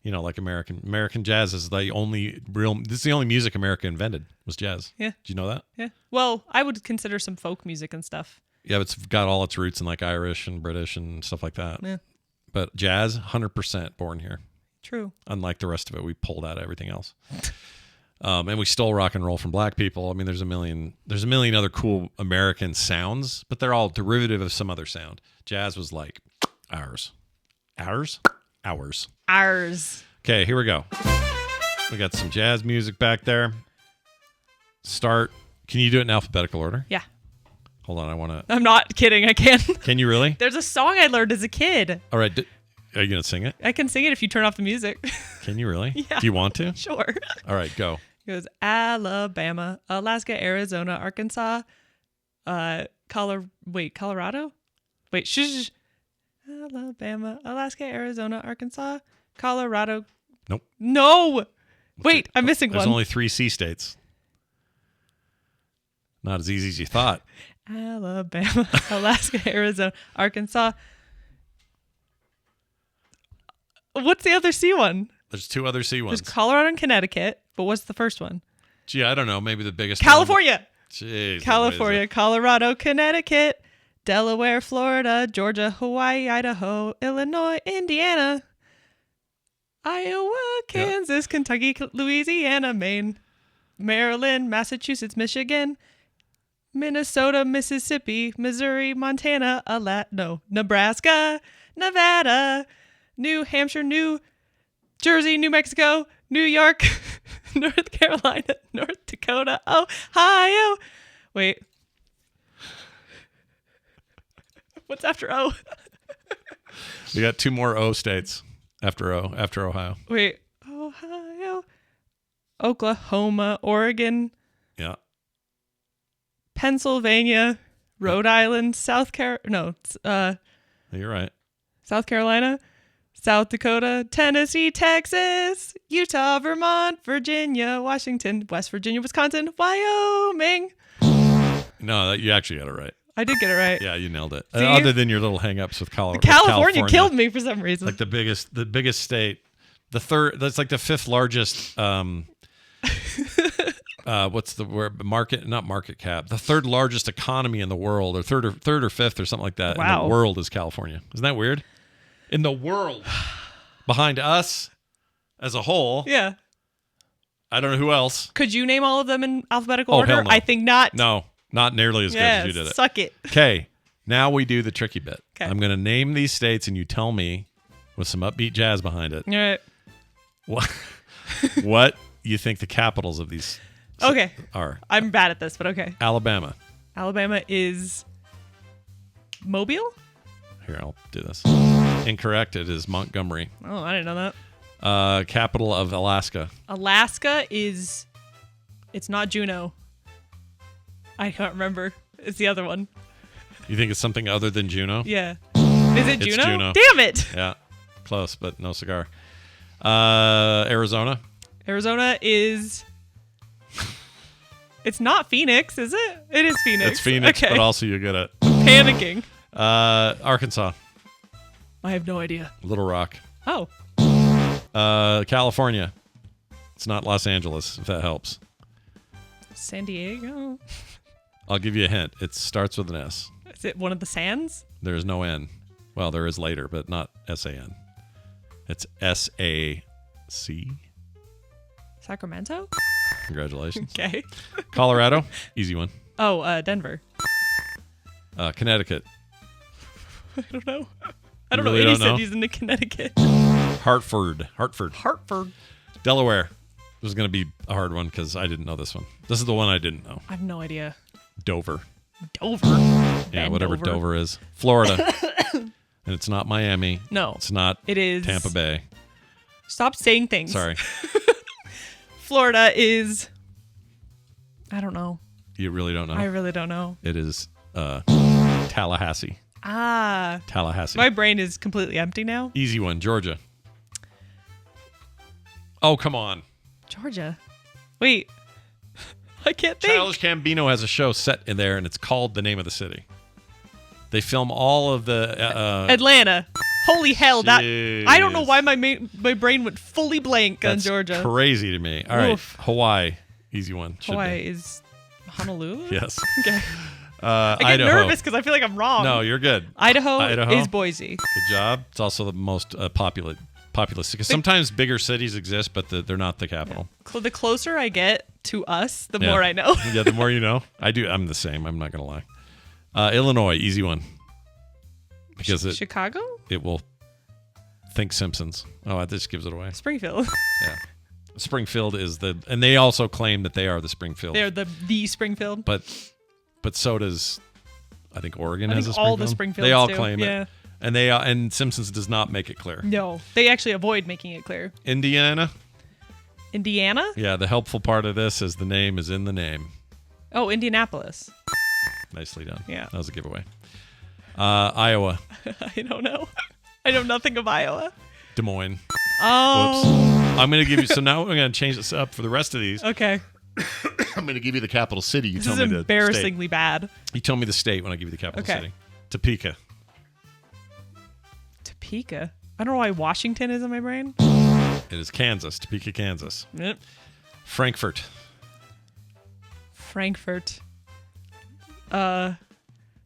You know, like American jazz is the only this is the only music America invented was jazz. Yeah. Did you know that? Yeah. Well, I would consider some folk music and stuff. Yeah, it's got all its roots in Irish and British and stuff like that. Yeah. But jazz, 100% born here. True. Unlike the rest of it, we pulled out everything else. And we stole rock and roll from black people. I mean, there's a million other cool American sounds, but they're all derivative of some other sound. Jazz was like ours. Okay, here we go. We got some jazz music back there. Start. Can you do it in alphabetical order? Yeah. Hold on, I want to. I'm not kidding. I can. Can you really? There's a song I learned as a kid. All right. Are you going to sing it? I can sing it if you turn off the music. Can you really? Yeah. Do you want to? Sure. All right, go. It goes Alabama, Alaska, Arizona, Arkansas, Colorado? Wait, shh. Alabama, Alaska, Arizona, Arkansas, Colorado. Nope. No. Wait, I'm missing one. There's only 3 C states. Not as easy as you thought. Alabama, Alaska, Arizona, Arkansas. What's the other C one? There's 2 other C ones. There's Colorado and Connecticut, but what's the first one? Gee, I don't know. Maybe the biggest California. One. Jeez, California, Colorado, Connecticut, Delaware, Florida, Georgia, Hawaii, Idaho, Illinois, Indiana, Iowa, Kansas, Kentucky, Louisiana, Maine, Maryland, Massachusetts, Michigan, Minnesota, Mississippi, Missouri, Montana, Nebraska, Nevada, New Hampshire, New Jersey, New Mexico, New York, North Carolina, North Dakota, Ohio. Wait. What's after O? We got 2 more O states after Ohio. Wait. Ohio, Oklahoma, Oregon. Yeah. Pennsylvania, Rhode Island, South Carolina. You're right. South Carolina, South Dakota, Tennessee, Texas, Utah, Vermont, Virginia, Washington, West Virginia, Wisconsin, Wyoming. No, you actually got it right. I did get it right. Yeah, you nailed it. Other than your little hang-ups with California. California killed me for some reason. Like the biggest state, the third. That's like the 5th largest what's the word? Not market cap. The third largest economy in the world, or third or fifth or something like that. Wow. In the world is California. Isn't that weird? In the world, behind us as a whole. Yeah. I don't know who else. Could you name all of them in alphabetical order? Hell no. I think not. No, not nearly as good as you did it. Suck it. Okay, now we do the tricky bit. Okay. I'm going to name these states, and you tell me with some upbeat jazz behind it. All right. What you think the capitals of these are? I'm bad at this, but okay. Alabama. Alabama is Mobile? Here, I'll do this. Incorrect. It is Montgomery. Oh, I didn't know that. Capital of Alaska. Alaska is... It's not Juneau. I can't remember. It's the other one. You think it's something other than Juneau? Yeah. Is it Juneau? It's Juneau. Damn it! Yeah. Close, but no cigar. Arizona. Arizona is... It's not Phoenix, is it? It is Phoenix. It's Phoenix, but also you're good at... Panicking. Arkansas. I have no idea. Little Rock. Oh. California. It's not Los Angeles, if that helps. San Diego? I'll give you a hint. It starts with an S. Is it one of the sands? There is no N. Well, there is later, but not S-A-N. It's S-A-C. Sacramento? Congratulations. Okay. Colorado. Easy one. Oh, Denver. Connecticut. I don't know. I don't know any cities in Connecticut. Hartford. Delaware. Delaware. This is going to be a hard one because I didn't know this one. This is the one I didn't know. I have no idea. Dover. Yeah, whatever Dover is. Florida. And it's not Miami. No. It's not It is Tampa Bay. Stop saying things. Sorry. Florida is... I don't know. You really don't know? I really don't know. It is Tallahassee. Tallahassee. My brain is completely empty now. Easy one. Georgia. Oh, come on. Georgia. Wait. I can't think. Childish Gambino has a show set in there, and it's called The Name of the City. They film all of the... Atlanta. Holy hell. That I don't know why my brain went fully blank on Georgia. That's crazy to me. All right. Hawaii. Easy one. Hawaii is Honolulu? Yes. Okay. I get nervous because I feel like I'm wrong. No, you're good. Idaho is Boise. Good job. It's also the most populous. Because sometimes bigger cities exist, but they're not the capital. Yeah. The closer I get to us, the more I know. Yeah, the more you know. I'm the same. I'm not going to lie. Illinois, easy one. Because Chicago? It will think Simpsons. Oh, this gives it away. Springfield. Yeah. Springfield is and they also claim that they are the Springfield. They're the Springfield. But so does, I think Oregon has a Springfield. All the Springfields They all do. claim it. And and Simpsons does not make it clear. No, they actually avoid making it clear. Indiana? Yeah, the helpful part of this is the name is in the name. Oh, Indianapolis. Nicely done. Yeah. That was a giveaway. Iowa. I don't know. I know nothing of Iowa. Des Moines. Oh. Whoops. I'm going to give you, so now we're going to change this up for the rest of these. Okay. I'm going to give you the capital city. You tell me the state. Embarrassingly bad. You tell me the state when I give you the capital city. Topeka. I don't know why Washington is in my brain. It is Kansas. Topeka, Kansas. Yep. Frankfurt.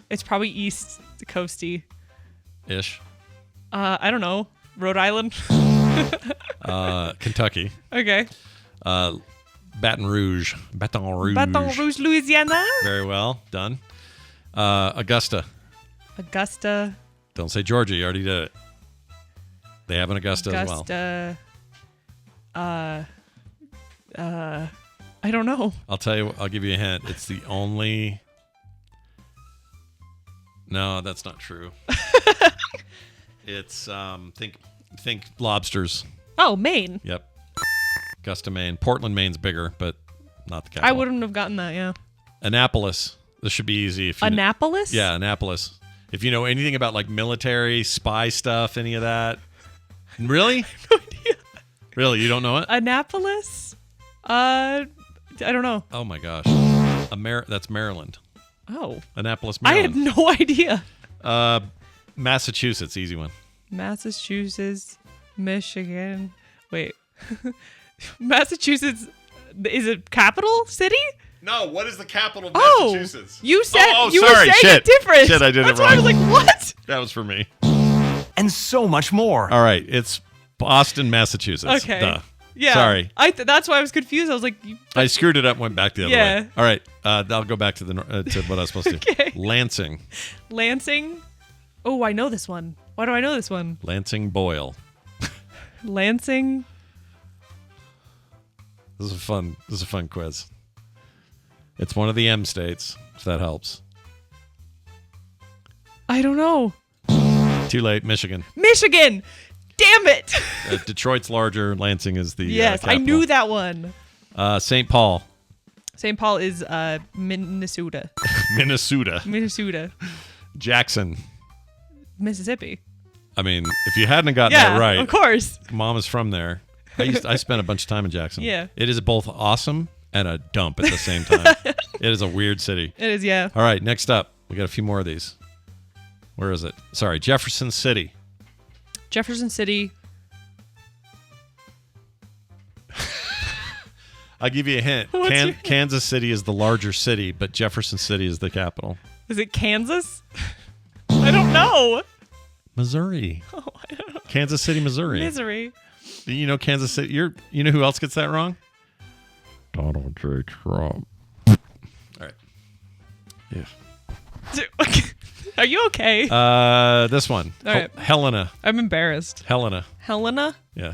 It's probably East Coasty. Ish. I don't know. Rhode Island. Kentucky. Okay. Baton Rouge, Louisiana. Very well done. Augusta. Don't say Georgia. You already did it. They have an Augusta as well. I don't know. I'll tell you. I'll give you a hint. It's the only. No, that's not true. It's think lobsters. Oh, Maine. Yep. Augusta, Maine. Portland, Maine's bigger, but not the capital. I wouldn't have gotten that. Yeah. Annapolis. This should be easy. If you Annapolis? Yeah, Annapolis. If you know anything about like military spy stuff, any of that. Really? I have no idea. Really, you don't know it? Annapolis? I don't know. Oh my gosh. That's Maryland. Oh. Annapolis, Maryland. I had no idea. Massachusetts, easy one. Massachusetts, Michigan. Wait. Massachusetts, Is it capital city? No, what is the capital of Massachusetts? You said you sorry, were saying it different. Shit, I did That's it wrong. Why I was like, what? That was for me. And so much more. All right, it's Boston, Massachusetts. Okay. Duh. Yeah. Sorry. That's why I was confused. I was like, I screwed it up and went back the other Yeah. way. All right, I'll go back to to what I was supposed to do. Okay. Lansing. Lansing. Oh, I know this one. Why do I know this one? Lansing Boyle. Lansing. This is a fun quiz. It's one of the M states, if that helps. I don't know. Too late, Michigan. Michigan. Damn it. Detroit's larger. Lansing is the yes, I knew that one. St. Paul. St. Paul is Minnesota. Minnesota. Jackson. Mississippi. I mean, if you hadn't gotten that right, of course. Mom is from there. I spent a bunch of time in Jackson. Yeah. It is both awesome and a dump at the same time. It is a weird city. It is, yeah. All right, next up, we got a few more of these. Where is it? Sorry, Jefferson City. Jefferson City. I'll give you a hint. Kansas City is the larger city, but Jefferson City is the capital. Is it Kansas? I don't know. Missouri. Oh, I don't know. Kansas City, Missouri. Misery. You know Kansas City. You know who else gets that wrong? Donald J. Trump. All right. Yeah. Are you okay? This one. All right. Helena. I'm embarrassed. Helena. Yeah.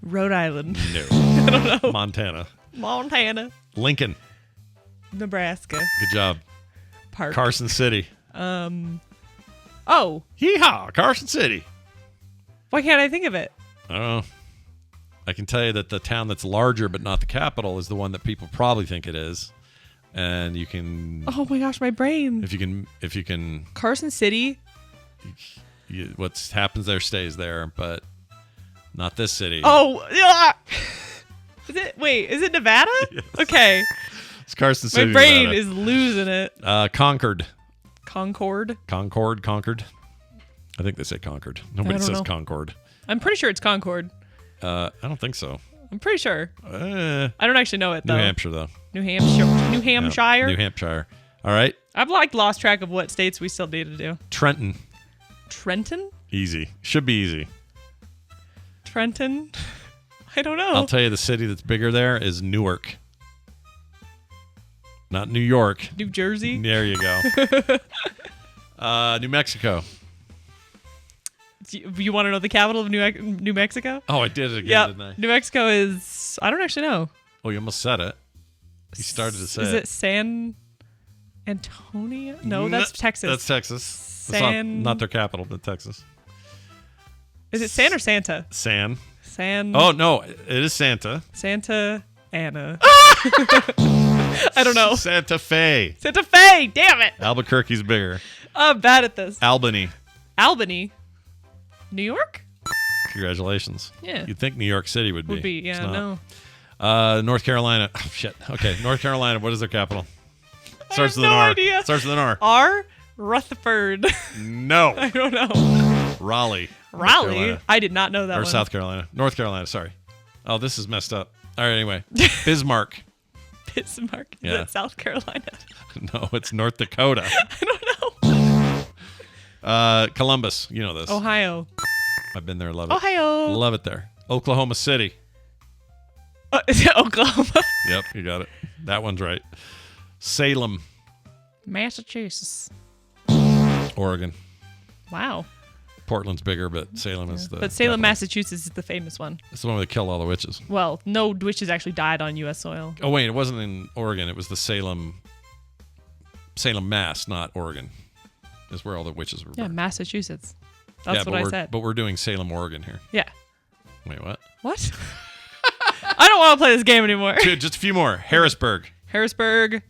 Rhode Island. No. I don't know. Montana. Lincoln. Nebraska. Good job. Park. Carson City. Oh. Yeehaw, Carson City. Why can't I think of it? I don't know. I can tell you that the town that's larger but not the capital is the one that people probably think it is. And you can... Oh my gosh, my brain. If you can... Carson City? What happens there stays there, but not this city. Oh, yeah. Is it Nevada? Yes. Okay. It's Carson City, my brain Nevada. is losing it. Concord. Concord. I think they say Concord. Nobody says Concord. I'm pretty sure it's Concord. I don't think so. I'm pretty sure. I don't actually know it, though. New Hampshire, though. New Hampshire. Yeah, New Hampshire. All right. I've lost track of what states we still need to do. Trenton. Easy. Should be easy. Trenton? I don't know. I'll tell you the city that's bigger there is Newark. Not New York. New Jersey? There you go. New Mexico. You want to know the capital of New Mexico? Oh, I did it again, didn't I? New Mexico is... I don't actually know. Oh, you almost said it. You started to say it. Is it San Antonio? No, that's Texas. That's Texas. That's not their capital, but Texas. Is it San or Santa? San. Oh, no. It is Santa. Santa Ana. I don't know. Santa Fe. Damn it. Albuquerque's bigger. I'm bad at this. Albany. New York? Congratulations. Yeah. You'd think New York City would be. Yeah, no. North Carolina. Oh, shit. Okay, North Carolina. What is their capital? Starts with an R. Idea. Starts with an R. R? Rutherford. No. I don't know. Raleigh. I did not know that or one. South Carolina. North Carolina, sorry. Oh, this is messed up. All right, anyway. Bismarck. Bismarck? Is Yeah. that South Carolina? No, it's North Dakota. I don't know. Columbus. You know this. Ohio. I've been there. Love it. Ohio. Love it there. Oklahoma City. Is it Oklahoma? Yep, you got it. That one's right. Salem. Massachusetts. Oregon. Wow. Portland's bigger, but Salem is the But Salem, capital. Massachusetts is the famous one. It's the one where they kill all the witches. Well, no witches actually died on U.S. soil. Oh, wait, it wasn't in Oregon. It was the Salem, Mass, not Oregon. Is where all the witches were Yeah, burned. Massachusetts. That's what I said. But we're doing Salem, Oregon here. Yeah. Wait, what? What? I don't want to play this game anymore. Dude, just a few more. Harrisburg. Harrisburg.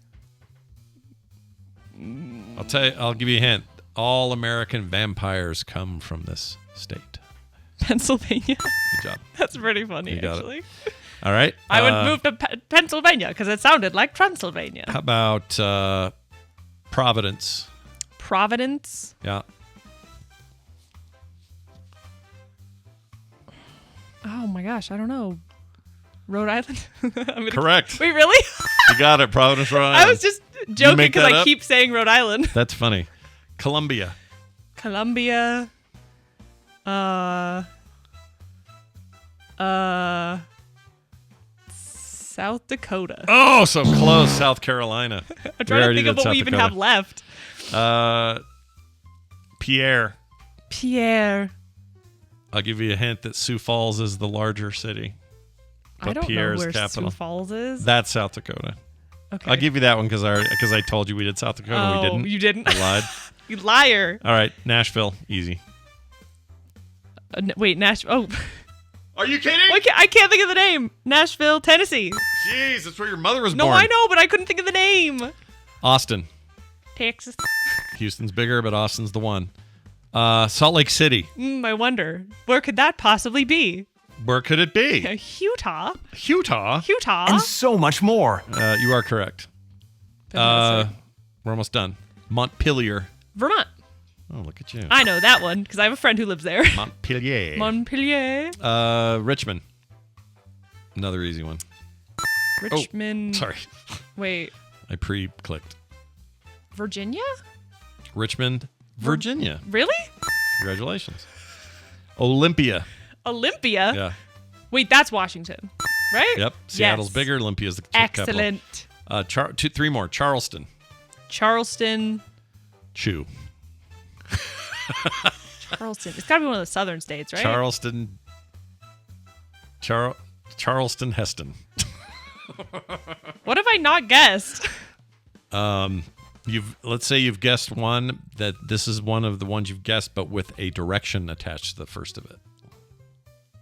I'll give you a hint. All American vampires come from this state. Pennsylvania. Good job. That's pretty funny, You got it. actually. All right. I would move to Pennsylvania because it sounded like Transylvania. How about Providence? Providence. Yeah. Oh my gosh, I don't know. Rhode Island? Correct. Wait, really? You got it, Providence, Rhode Island. I was just joking because I keep saying Rhode Island. That's funny. Columbia. South Dakota. Oh, so close. South Carolina. I'm trying to think of what we even have left. Pierre. I'll give you a hint that Sioux Falls is the larger city. I don't know where Sioux Falls is. That's South Dakota. Okay. I'll give you that one because I told you we did South Dakota and we didn't. You didn't? I lied. You liar. All right, Nashville. Easy. Wait, Nashville. Oh. Are you kidding? I can't think of the name. Nashville, Tennessee. Jeez, that's where your mother was born. No, I know, but I couldn't think of the name. Austin. Texas. Houston's bigger, but Austin's the one. Salt Lake City. I wonder. Where could that possibly be? Where could it be? Utah. And so much more. You are correct. We're almost done. Montpelier. Vermont. Oh, look at you. I know that one because I have a friend who lives there. Montpelier. Richmond. Another easy one. Richmond. Oh, sorry. Wait. I pre-clicked. Virginia? Richmond, Virginia. Really? Congratulations. Olympia. Yeah. Wait, that's Washington, right? Yep. Seattle's bigger. Olympia's the Excellent. Capital. Three more. Charleston. Chew. Charleston. It's got to be one of the southern states, right? Charleston. Charleston Heston. What have I not guessed? Let's say you've guessed one that this is one of the ones you've guessed, but with a direction attached to the first of it.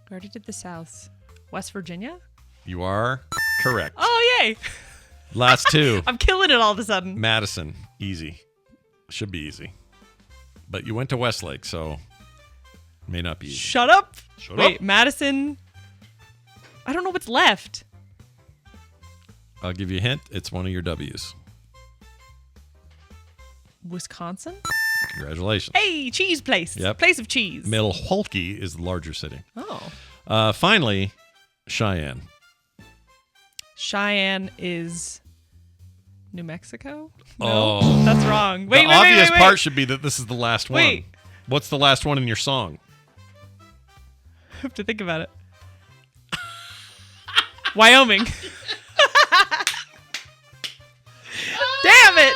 We already did the South. West Virginia? You are correct. Oh, yay. Last two. I'm killing it all of a sudden. Madison. Easy. Should be easy. But you went to Westlake, so may not be easy. Shut up. Wait, Madison. I don't know what's left. I'll give you a hint. It's one of your W's. Wisconsin? Congratulations. Hey, cheese place. Yep. Place of cheese. Milwaukee is the larger city. Oh. Finally, Cheyenne. Cheyenne is New Mexico? No, that's wrong. Wait, the obvious part should be that this is the last one. Wait. What's the last one in your song? I have to think about it. Wyoming. Damn it.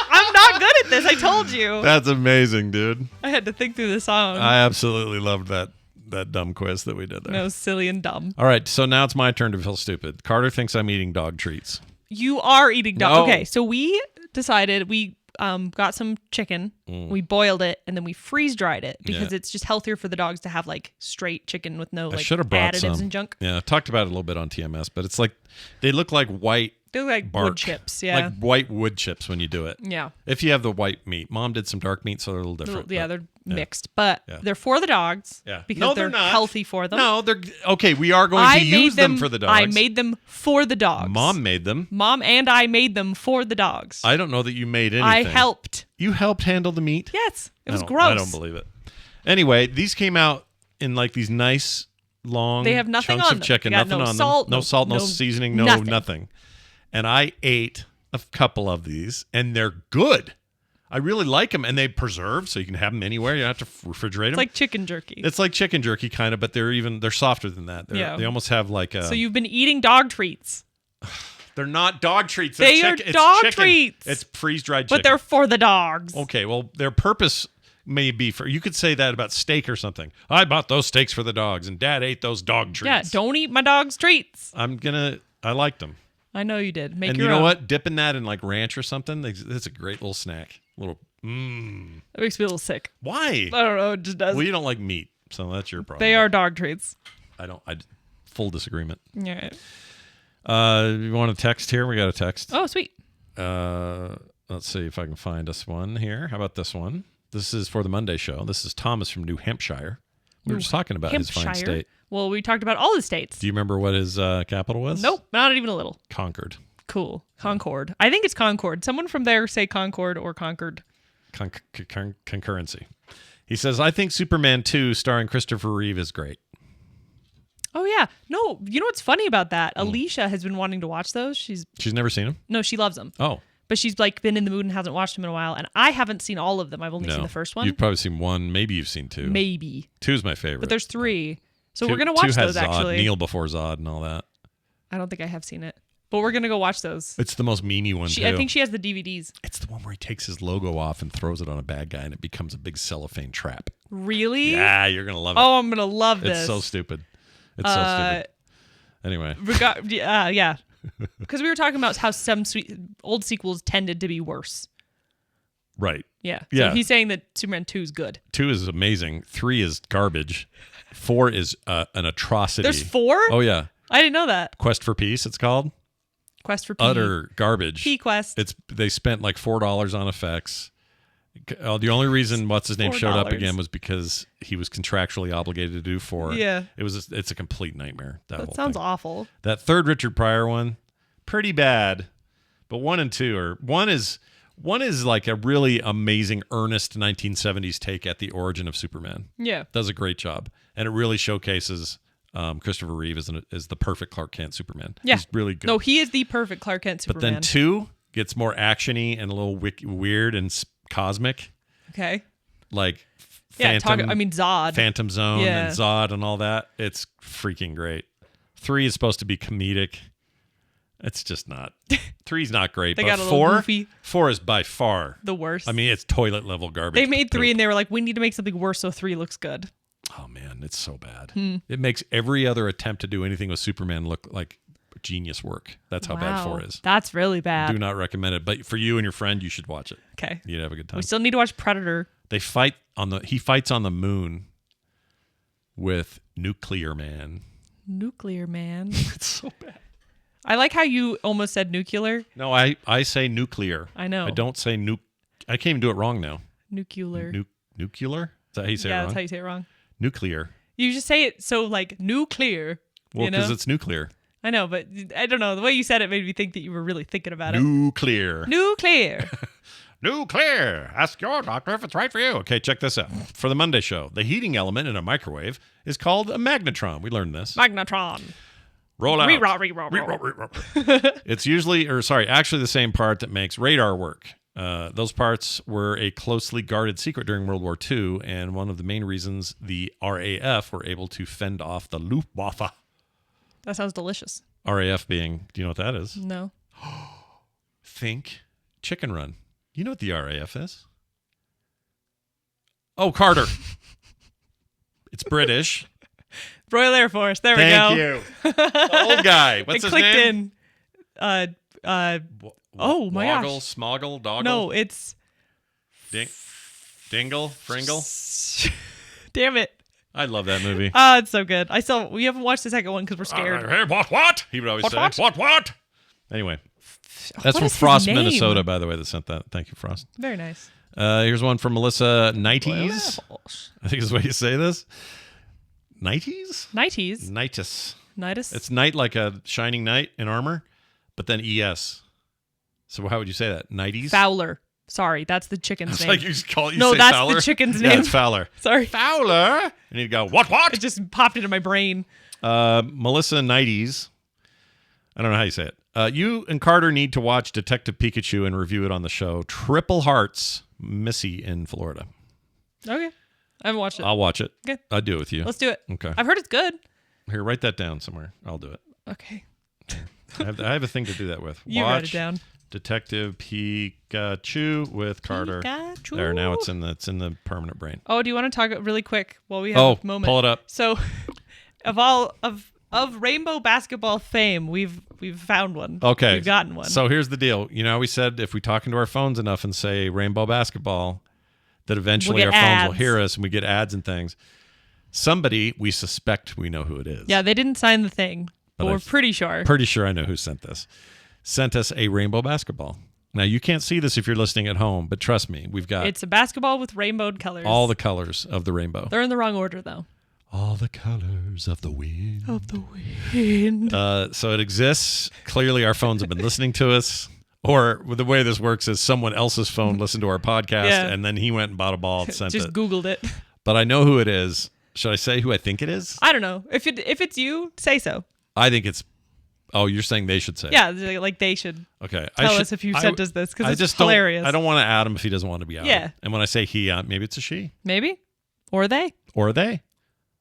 I'm not good at this. I told you. That's amazing, dude. I had to think through the song. I absolutely loved that dumb quiz that we did there. No, silly and dumb. All right, so now it's my turn to feel stupid. Carter thinks I'm eating dog treats. You are eating dog. No. Okay, so we decided we got some chicken. We boiled it and then we freeze dried it because it's just healthier for the dogs to have like straight chicken with no like additives and junk. Yeah, I talked about it a little bit on TMS, but it's like they look like white. They look like bark. wood chips, yeah. Like white wood chips when you do it. Yeah. If you have the white meat. Mom did some dark meat, so they're a little different. They're mixed, but they're for the dogs because they're not healthy for them. No, they're okay. We are going to use them for the dogs. I made them for the dogs. Mom made them. Mom and I made them for the dogs. I don't know that you made anything. I helped. You helped handle the meat? Yes. It was gross. I don't believe it. Anyway, these came out in like these nice long they have nothing chunks on of chicken. Them. Nothing no on salt, them. No salt, no seasoning, no nothing. And I ate a couple of these, and they're good. I really like them, and they preserve, so you can have them anywhere. You don't have to refrigerate them. It's like chicken jerky. It's like chicken jerky, kind of, but they're softer than that. They almost have like a... So you've been eating dog treats. They're not dog treats. They are dog treats. It's freeze-dried chicken. But they're for the dogs. Okay, well, their purpose may be for... You could say that about steak or something. I bought those steaks for the dogs, and Dad ate those dog treats. Yeah, don't eat my dog's treats. I liked them. I know you did. Make and your you know own. what? Dipping that in like ranch or something, it's a great little snack. That makes me a little sick. Why? I don't know. It just does. Well, you don't like meat, so that's your problem. They are dog treats. Full disagreement. Yeah. You want a text here? We got a text. Oh, sweet. Let's see if I can find us one here. How about this one? This is for the Monday show. This is Thomas from New Hampshire. We were just talking about his fine state. Well, we talked about all the states. Do you remember what his capital was? Nope, not even a little. Concord. Cool. Concord. I think it's Concord. Someone from there say Concord or Concord. Concurrency. He says, I think Superman 2 starring Christopher Reeve is great. Oh, yeah. No, you know what's funny about that? Alicia has been wanting to watch those. She's never seen them? No, she loves them. Oh. But she's like been in the mood and hasn't watched them in a while. And I haven't seen all of them. I've only seen the first one. You've probably seen one. Maybe you've seen two. Maybe. Two's my favorite. But there's three. So we're going to watch those, Zod, actually. Kneel before Zod and all that. I don't think I have seen it. But we're going to go watch those. It's the most meanie one, too. I think she has the DVDs. It's the one where he takes his logo off and throws it on a bad guy, and it becomes a big cellophane trap. Really? Yeah, you're going to love it. Oh, I'm going to love this. It's so stupid. It's so stupid. Anyway. Yeah. Because we were talking about how some old sequels tended to be worse. Right. Yeah. So he's saying that Superman 2 is good. 2 is amazing. 3 is garbage. 4 is an atrocity. There's 4? Oh, yeah. I didn't know that. Quest for Peace, it's called. Quest for P. Utter garbage. P-Quest. They spent like $4 on effects. The only reason what's his name showed up again was because he was contractually obligated to do 4. Yeah. It's a complete nightmare. That sounds awful. That third Richard Pryor one, pretty bad. But 1 and 2 are one is like a really amazing, earnest 1970s take at the origin of Superman. Yeah. Does a great job. And it really showcases Christopher Reeve is the perfect Clark Kent Superman. Yeah. He's really good. No, he is the perfect Clark Kent Superman. But then 2 gets more actiony and a little weird and cosmic. Okay. Like Zod. Phantom Zone and Zod and all that. It's freaking great. 3 is supposed to be comedic. It's just not. 3's not great. They but got a little goofy. 4 is by far the worst. I mean, it's toilet level garbage. They made 3 and they were like, we need to make something worse, so 3 looks good. Oh man, it's so bad. It makes every other attempt to do anything with Superman look like genius work. That's how bad 4 is. That's really bad. Do not recommend it. But for you and your friend, you should watch it. Okay. You'd have a good time. We still need to watch Predator. He fights on the moon with Nuclear Man. Nuclear Man. It's so bad. I like how you almost said nuclear. No, I say nuclear. I know. I don't say I can't even do it wrong now. Nuclear. Nuclear? Is that how you say it wrong? Yeah, that's how you say it wrong. Nuclear. You just say it so like nuclear. Well, because it's nuclear. I know, but I don't know. The way you said it made me think that you were really thinking about it. Nuclear. Nuclear. Nuclear. Ask your doctor if it's right for you. Okay, check this out. For the Monday show, the heating element in a microwave is called a magnetron. We learned this. Magnetron. Roll out. Reroll. It's actually the same part that makes radar work. Those parts were a closely guarded secret during World War II, and one of the main reasons the RAF were able to fend off the Luftwaffe. That sounds delicious. RAF being, do you know what that is? No. Think Chicken Run. You know what the RAF is? Oh, Carter. It's British. Royal Air Force. There we go. Thank you. The old guy. What's his name? It clicked in. Oh my gosh. Smoggle, Doggle? No, it's... Dingle? Fringle? Damn it. I love that movie. Oh, it's so good. We haven't watched the second one because we're scared. Hey, what? He would always say, what? Anyway. That's what from Frost, Minnesota, by the way, that sent that. Thank you, Frost. Very nice. Here's one from Melissa. 90s. I think is the way you say this. 90s? 90s. Nitus. Nitus? It's knight like a shining knight in armor, but then ES. So how would you say that? 90s? Fowler. Sorry, that's the chicken's name. Like you just call it. No, that's Fowler? The chicken's name. Yeah, it's Fowler. Sorry. Fowler. And you'd go, what? It just popped into my brain. Melissa 90s. I don't know how you say it. You and Carter need to watch Detective Pikachu and review it on the show. Triple Hearts, Missy in Florida. Okay. I haven't watched it. I'll watch it. Okay. I'll do it with you. Let's do it. Okay. I've heard it's good. Here, write that down somewhere. I'll do it. Okay. I have a thing to do that with. You write it down. Detective Pikachu with Carter. Pikachu. There, now it's in the permanent brain. Oh, do you want to talk really quick while we have a moment? Pull it up. So, of rainbow basketball fame, we've found one. Okay. We've gotten one. So here's the deal. You know, we said if we talk into our phones enough and say rainbow basketball, that eventually our phones will hear us and we get ads and things. Somebody, we suspect we know who it is. Yeah, they didn't sign the thing, but we're pretty sure. Pretty sure I know who sent this. Sent us a rainbow basketball. Now, you can't see this if you're listening at home, but trust me, we've got... It's a basketball with rainbowed colors. All the colors of the rainbow. They're in the wrong order, though. All the colors of the wind. Of the wind. So it exists. Clearly, our phones have been listening to us. Or the way this works is someone else's phone listened to our podcast, and then he went and bought a ball and sent Just it. Googled it. But I know who it is. Should I say who I think it is? I don't know. If it's you, say so. I think it's. Oh, you're saying they should say. Yeah, like they should. Okay. Tell us if you sent us this because it's hilarious. I don't want to add him if he doesn't want to be outed. Yeah. And when I say he, maybe it's a she. Maybe. Or they. Or they.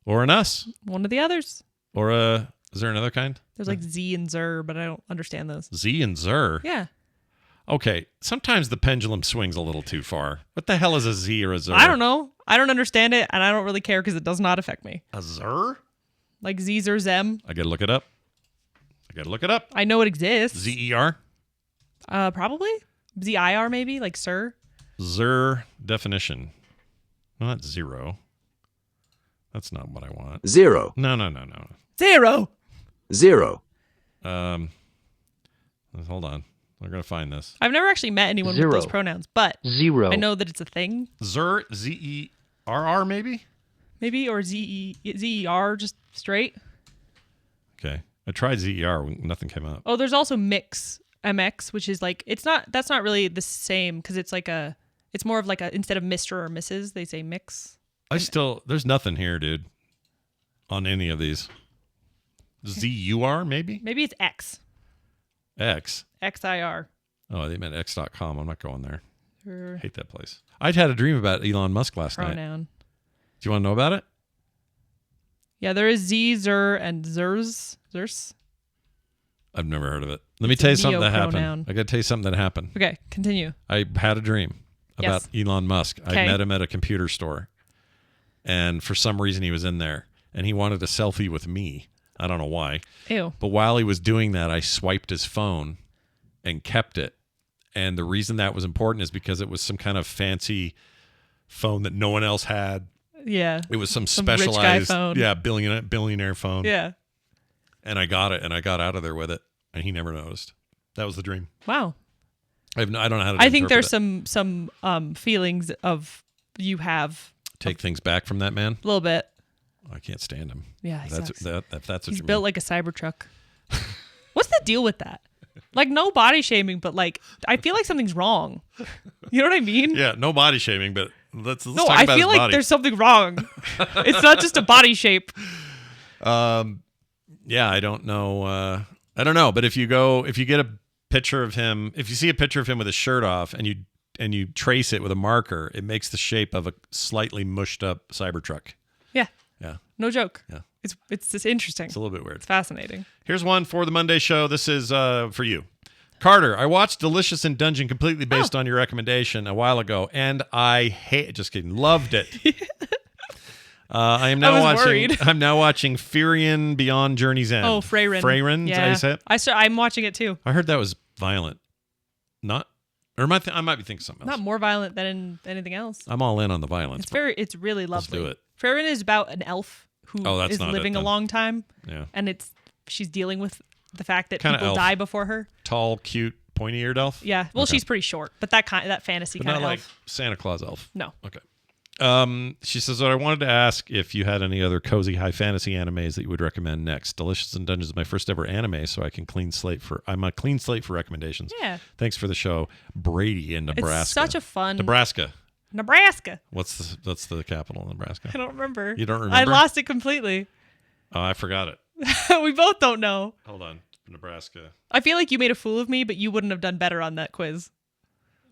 Or an us. One of the others. Or is there another kind? There's like Z and Zer, but I don't understand those. Z and Zer? Yeah. Okay. Sometimes the pendulum swings a little too far. What the hell is a Z or a Zer? I don't know. I don't understand it, and I don't really care because it does not affect me. A Zer? Like Z, Zer, Zem. I gotta look it up. I know it exists. Z-E-R? Probably. Z-I-R maybe, like sir. Zer definition. Well, not zero. That's not what I want. Zero. No. Zero. Hold on. We're going to find this. I've never actually met anyone with those pronouns, but Zero. I know that it's a thing. Zer, Z-E-R-R maybe? Maybe, or Z-E-R, just straight. Okay. I tried Z-E-R. Nothing came up. Oh, there's also mix, MX, which is like, that's not really the same because it's like it's more of like instead of Mr. or Mrs., they say mix. There's nothing here, dude, on any of these. Z-U-R maybe? Maybe it's X. X? X-I-R. Oh, they meant X.com. I'm not going there. Sure. Hate that place. I'd had a dream about Elon Musk last night. Pronoun. Do you want to know about it? Yeah, there is Z, Zer, and Zers. I've never heard of it. Let me tell you something that happened. Neopronoun. I got to tell you something that happened. Okay, continue. I had a dream about Elon Musk. Okay. I met him at a computer store, and for some reason he was in there, and he wanted a selfie with me. I don't know why. Ew. But while he was doing that, I swiped his phone and kept it. And the reason that was important is because it was some kind of fancy phone that no one else had. Yeah. It was some rich specialized, guy phone. Yeah, billionaire phone. Yeah. And I got it, and I got out of there with it, and he never noticed. That was the dream. Wow. I don't know how to. I think there's some feelings of you have take things back from that man. A little bit. I can't stand him. Yeah, that's what he's you built mean. like a Cybertruck. What's the deal with that? Like no body shaming, but like I feel like something's wrong. You know what I mean? Yeah, no body shaming, but let's no, talk I about feel his like body. there's something wrong. It's not just a body shape. Yeah, I don't know. But if you get a picture of him, if you see a picture of him with his shirt off and you trace it with a marker, it makes the shape of a slightly mushed up Cybertruck. Yeah. Yeah. No joke. Yeah. It's just interesting. It's a little bit weird. It's fascinating. Here's one for the Monday show. This is for you. Carter, I watched Delicious in Dungeon completely based on your recommendation a while ago, and loved it. I'm now watching Firion Beyond Journey's End. Oh, Freyrin. Freyrin, yeah. is that how you say it? I'm watching it too. I heard that was violent. Not, or I might be thinking something else. Not more violent than anything else. I'm all in on the violence. It's really lovely. Let's do it. Freyrin is about an elf who is living a long time. Yeah. And she's dealing with the fact that Kinda people elf. die before her. Tall, cute, pointy-eared elf? Yeah. Well, Okay. she's pretty short, but that fantasy But kind not of like elf. Santa Claus elf. No. Okay. She says, I wanted to ask if you had any other cozy high fantasy animes that you would recommend next. Delicious in Dungeons is my first ever anime, so I'm a clean slate for recommendations. Yeah. Thanks for the show. Brady in Nebraska. It's such a fun Nebraska. What's the capital of Nebraska? I don't remember. You don't remember? I lost it completely. Oh, I forgot it. We both don't know. Hold on. Nebraska. I feel like you made a fool of me, but you wouldn't have done better on that quiz.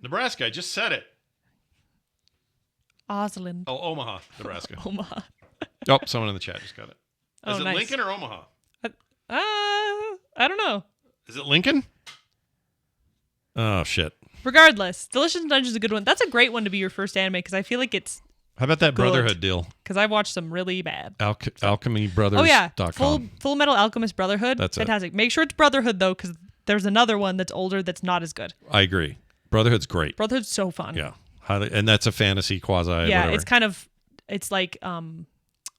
Nebraska. I just said it. Osland. Oh, Omaha, Nebraska. Omaha. Oh, someone in the chat just got it. Oh, Is it nice. Lincoln or Omaha? I don't know. Is it Lincoln? Oh, shit. Regardless, Delicious in Dungeon is a good one. That's a great one to be your first anime because I feel like it's How about that good. Brotherhood deal? Because I've watched some really bad. AlchemyBrothers.com. Oh yeah, Full Metal Alchemist Brotherhood. That's fantastic. Make sure it's Brotherhood though, because there's another one that's older that's not as good. I agree. Brotherhood's great. Brotherhood's so fun. Yeah. And that's a fantasy quasi. Yeah, whatever. it's like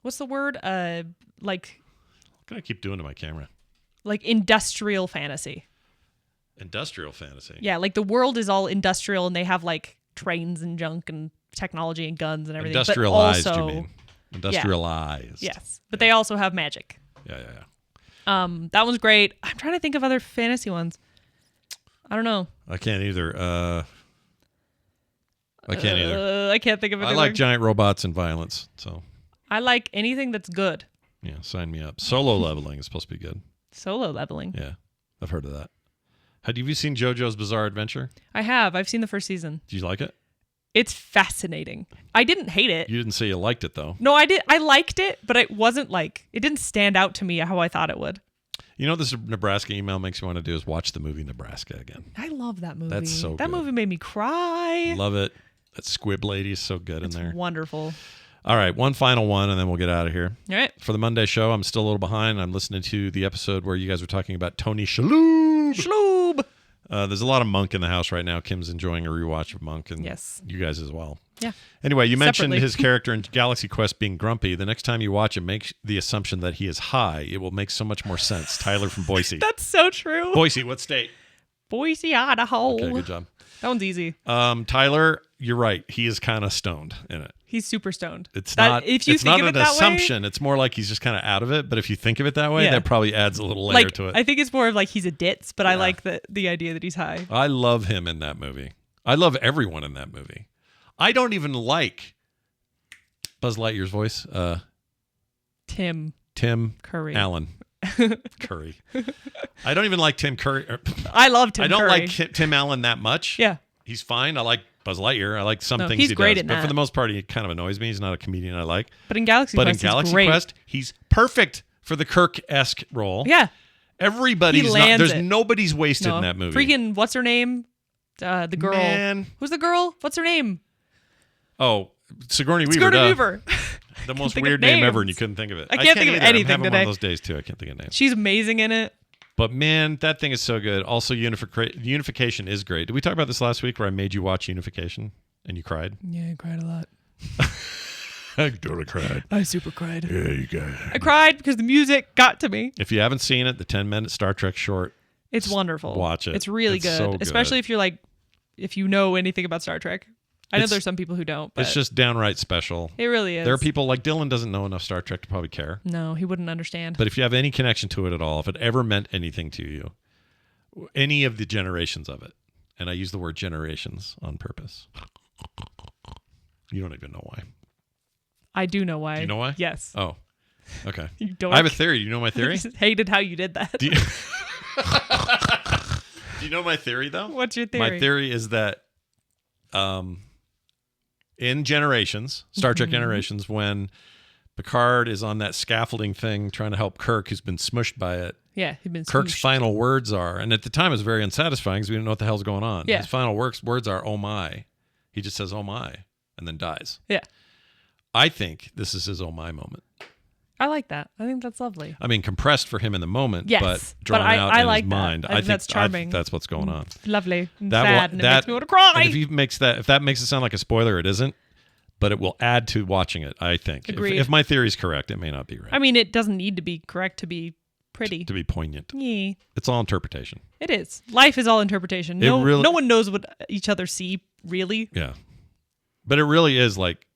what's the word? Like What can I keep doing to my camera? Like industrial fantasy. Industrial fantasy. Yeah, like the world is all industrial and they have like trains and junk and technology and guns and everything. Industrialized, but also, you mean? Industrialized. Yes, but they also have magic. Yeah. That one's great. I'm trying to think of other fantasy ones. I don't know. I can't either. I can't I can't think of it. I like giant robots and violence. So I like anything that's good. Yeah, sign me up. Solo Leveling is supposed to be good. Solo Leveling? Yeah, I've heard of that. Have you seen JoJo's Bizarre Adventure? I have. I've seen the first season. Did you like it? It's fascinating. I didn't hate it. You didn't say you liked it, though. No, I did. I liked it, but it wasn't like, it didn't stand out to me how I thought it would. You know what this Nebraska email makes me want to do is watch the movie Nebraska again. I love that movie. That's so good. That movie made me cry. Love it. That Squib Lady is so good in there. It's wonderful. All right, one final one, and then we'll get out of here. All right. For the Monday show, I'm still a little behind. I'm listening to the episode where you guys were talking about Tony Shalhoub. Shalhoub. There's a lot of Monk in the house right now. Kim's enjoying a rewatch of Monk, and yes, you guys as well. Yeah. Anyway, you mentioned his character in Galaxy Quest being grumpy. The next time you watch it, make the assumption that he is high. It will make so much more sense. Tyler from Boise. That's so true. Boise, what state? Boise, Idaho. Okay, good job. That one's easy. Tyler, you're right. He is kind of stoned in it. He's super stoned. It's not an assumption. It's more like he's just kind of out of it. But if you think of it that way, that probably adds a little layer to it. I think it's more of like he's a ditz, but I like the idea that he's high. I love him in that movie. I love everyone in that movie. I don't even like Buzz Lightyear's voice. Tim Curry. Allen. Curry. I don't even like Tim Curry. I love Tim Curry. I don't like Tim Allen that much. Yeah. He's fine. I like Buzz Lightyear. I like some things he's he great does. in but that. For the most part, he kind of annoys me. He's not a comedian I like. But in Galaxy Quest, he's perfect for the Kirk-esque role. Yeah. There's nobody's wasted in that movie. Freaking, what's her name? The girl. Man. Who's the girl? What's her name? Oh, Sigourney Weaver. Sigourney Weaver. The most weird name ever, and you couldn't think of it. I can't think of anything I'm having today. one of those days, too. I can't think of names. She's amazing in it. But, man, that thing is so good. Also, Unification is great. Did we talk about this last week where I made you watch Unification and you cried? Yeah, I cried a lot. I totally cried. I super cried. Yeah, you guys. I cried because the music got to me. If you haven't seen it, the 10-minute Star Trek short. It's wonderful. Watch it. It's really good. So good. Especially if you know anything about Star Trek. I know there's some people who don't, but it's just downright special. It really is. There are people like Dylan doesn't know enough Star Trek to probably care. No, he wouldn't understand. But if you have any connection to it at all, if it ever meant anything to you, any of the generations of it, and I use the word generations on purpose, you don't even know why. I do know why. Do you know why? Yes. Oh, okay. You don't. I have a theory. Do you know my theory? I just hated how you did that. Do you know my theory, though? What's your theory? My theory is that in Generations, Star Trek Generations, when Picard is on that scaffolding thing trying to help Kirk, who's been smushed by it. Yeah, he's been Kirk's smooshed. Final words are, and at the time it was very unsatisfying because we didn't know what the hell's going on. Yeah. His final words are, "Oh my." He just says, "Oh my," and then dies. Yeah. I think this is his "Oh my" moment. I like that. I think that's lovely. I mean, compressed for him in the moment, yes, but drawn out in his mind. I think that's charming. That's what's going on. Lovely and sad, and it makes me want to cry. And if that makes it sound like a spoiler, it isn't. But it will add to watching it, I think. Agreed. If my theory is correct, it may not be right. I mean, it doesn't need to be correct to be pretty. To be poignant. Yeah. It's all interpretation. It is. Life is all interpretation. No one knows what each other see, really. Yeah. But it really is like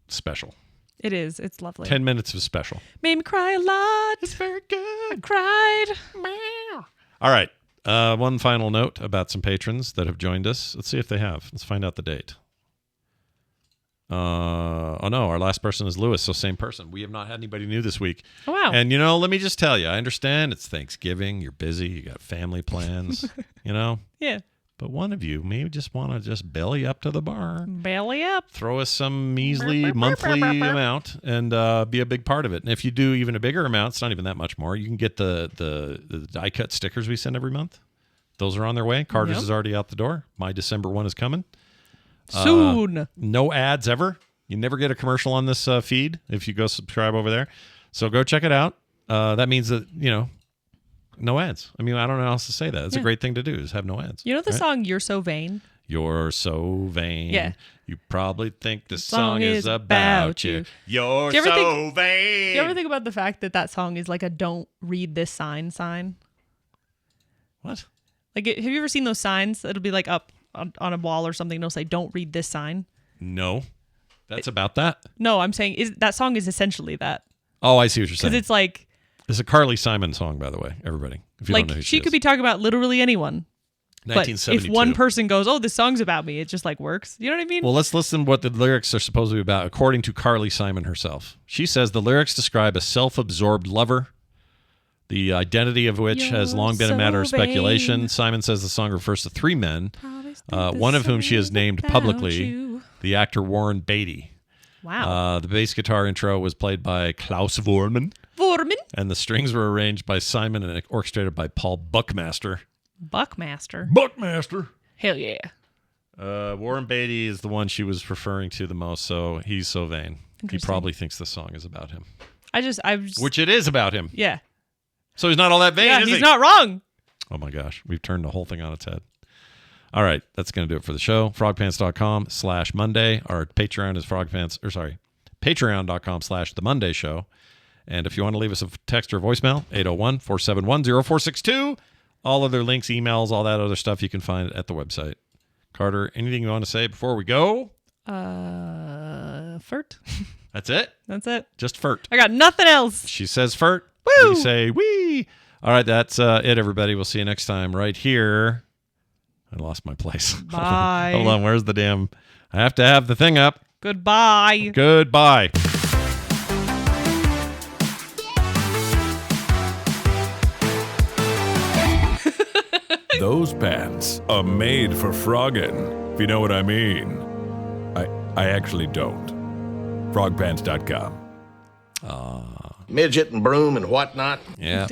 special. It is. It's lovely. 10 minutes of special. Made me cry a lot. It's very good. I cried. All right. One final note about some patrons that have joined us. Let's see if they have. Let's find out the date. Oh no, our last person is Lewis, so same person. We have not had anybody new this week. Oh wow. And let me just tell you, I understand it's Thanksgiving, you're busy, you got family plans, Yeah. But one of you may just want to just belly up to the bar. Belly up. Throw us some measly monthly amount and be a big part of it. And if you do even a bigger amount, it's not even that much more. You can get the die cut stickers we send every month. Those are on their way. Carter's is already out the door. My December one is coming. Soon. No ads ever. You never get a commercial on this feed if you go subscribe over there. So go check it out. That means that, no ads. I mean, I don't know how else to say that. It's a great thing to do is have no ads. You know the song You're So Vain? You're so vain. Yeah. You probably think the song is about you. You're so vain. Do you ever think about the fact that song is like a don't read this sign? What? Like, have you ever seen those signs? It'll be like up on a wall or something. It'll say, don't read this sign. No. That's about that? No, I'm saying that song is essentially that. Oh, I see what you're saying. Because it's like... It's a Carly Simon song, by the way, everybody. If you don't know who she could be talking about literally anyone. 1972. But if one person goes, "Oh, this song's about me," it just like works. You know what I mean? Well, let's listen to what the lyrics are supposed to be about, according to Carly Simon herself. She says the lyrics describe a self-absorbed lover, the identity of which has long been a matter of speculation. Simon says the song refers to 3 men, one of whom she has named publicly, the actor Warren Beatty. Wow. The bass guitar intro was played by Klaus Voormann. And the strings were arranged by Simon and orchestrated by Paul Buckmaster. Buckmaster. Hell yeah. Warren Beatty is the one she was referring to the most, so he's so vain. He probably thinks the song is about him. Which it is about him. Yeah. So he's not all that vain, is he? He's not wrong. Oh my gosh. We've turned the whole thing on its head. All right. That's going to do it for the show. Frogpants.com/Monday. Our Patreon is patreon.com/The Monday Show. And if you want to leave us a text or voicemail, 801-471-0462. All other links, emails, all that other stuff you can find at the website. Carter, anything you want to say before we go? Furt. That's it? That's it. Just furt. I got nothing else. She says furt. Woo! We say wee. All right, that's it, everybody. We'll see you next time right here. I lost my place. Bye. Hold on. Where's the damn... I have to have the thing up. Goodbye. Goodbye. Those pants are made for frogging, if you know what I mean. I actually don't. Frogpants.com. Midget and broom and whatnot. Yeah.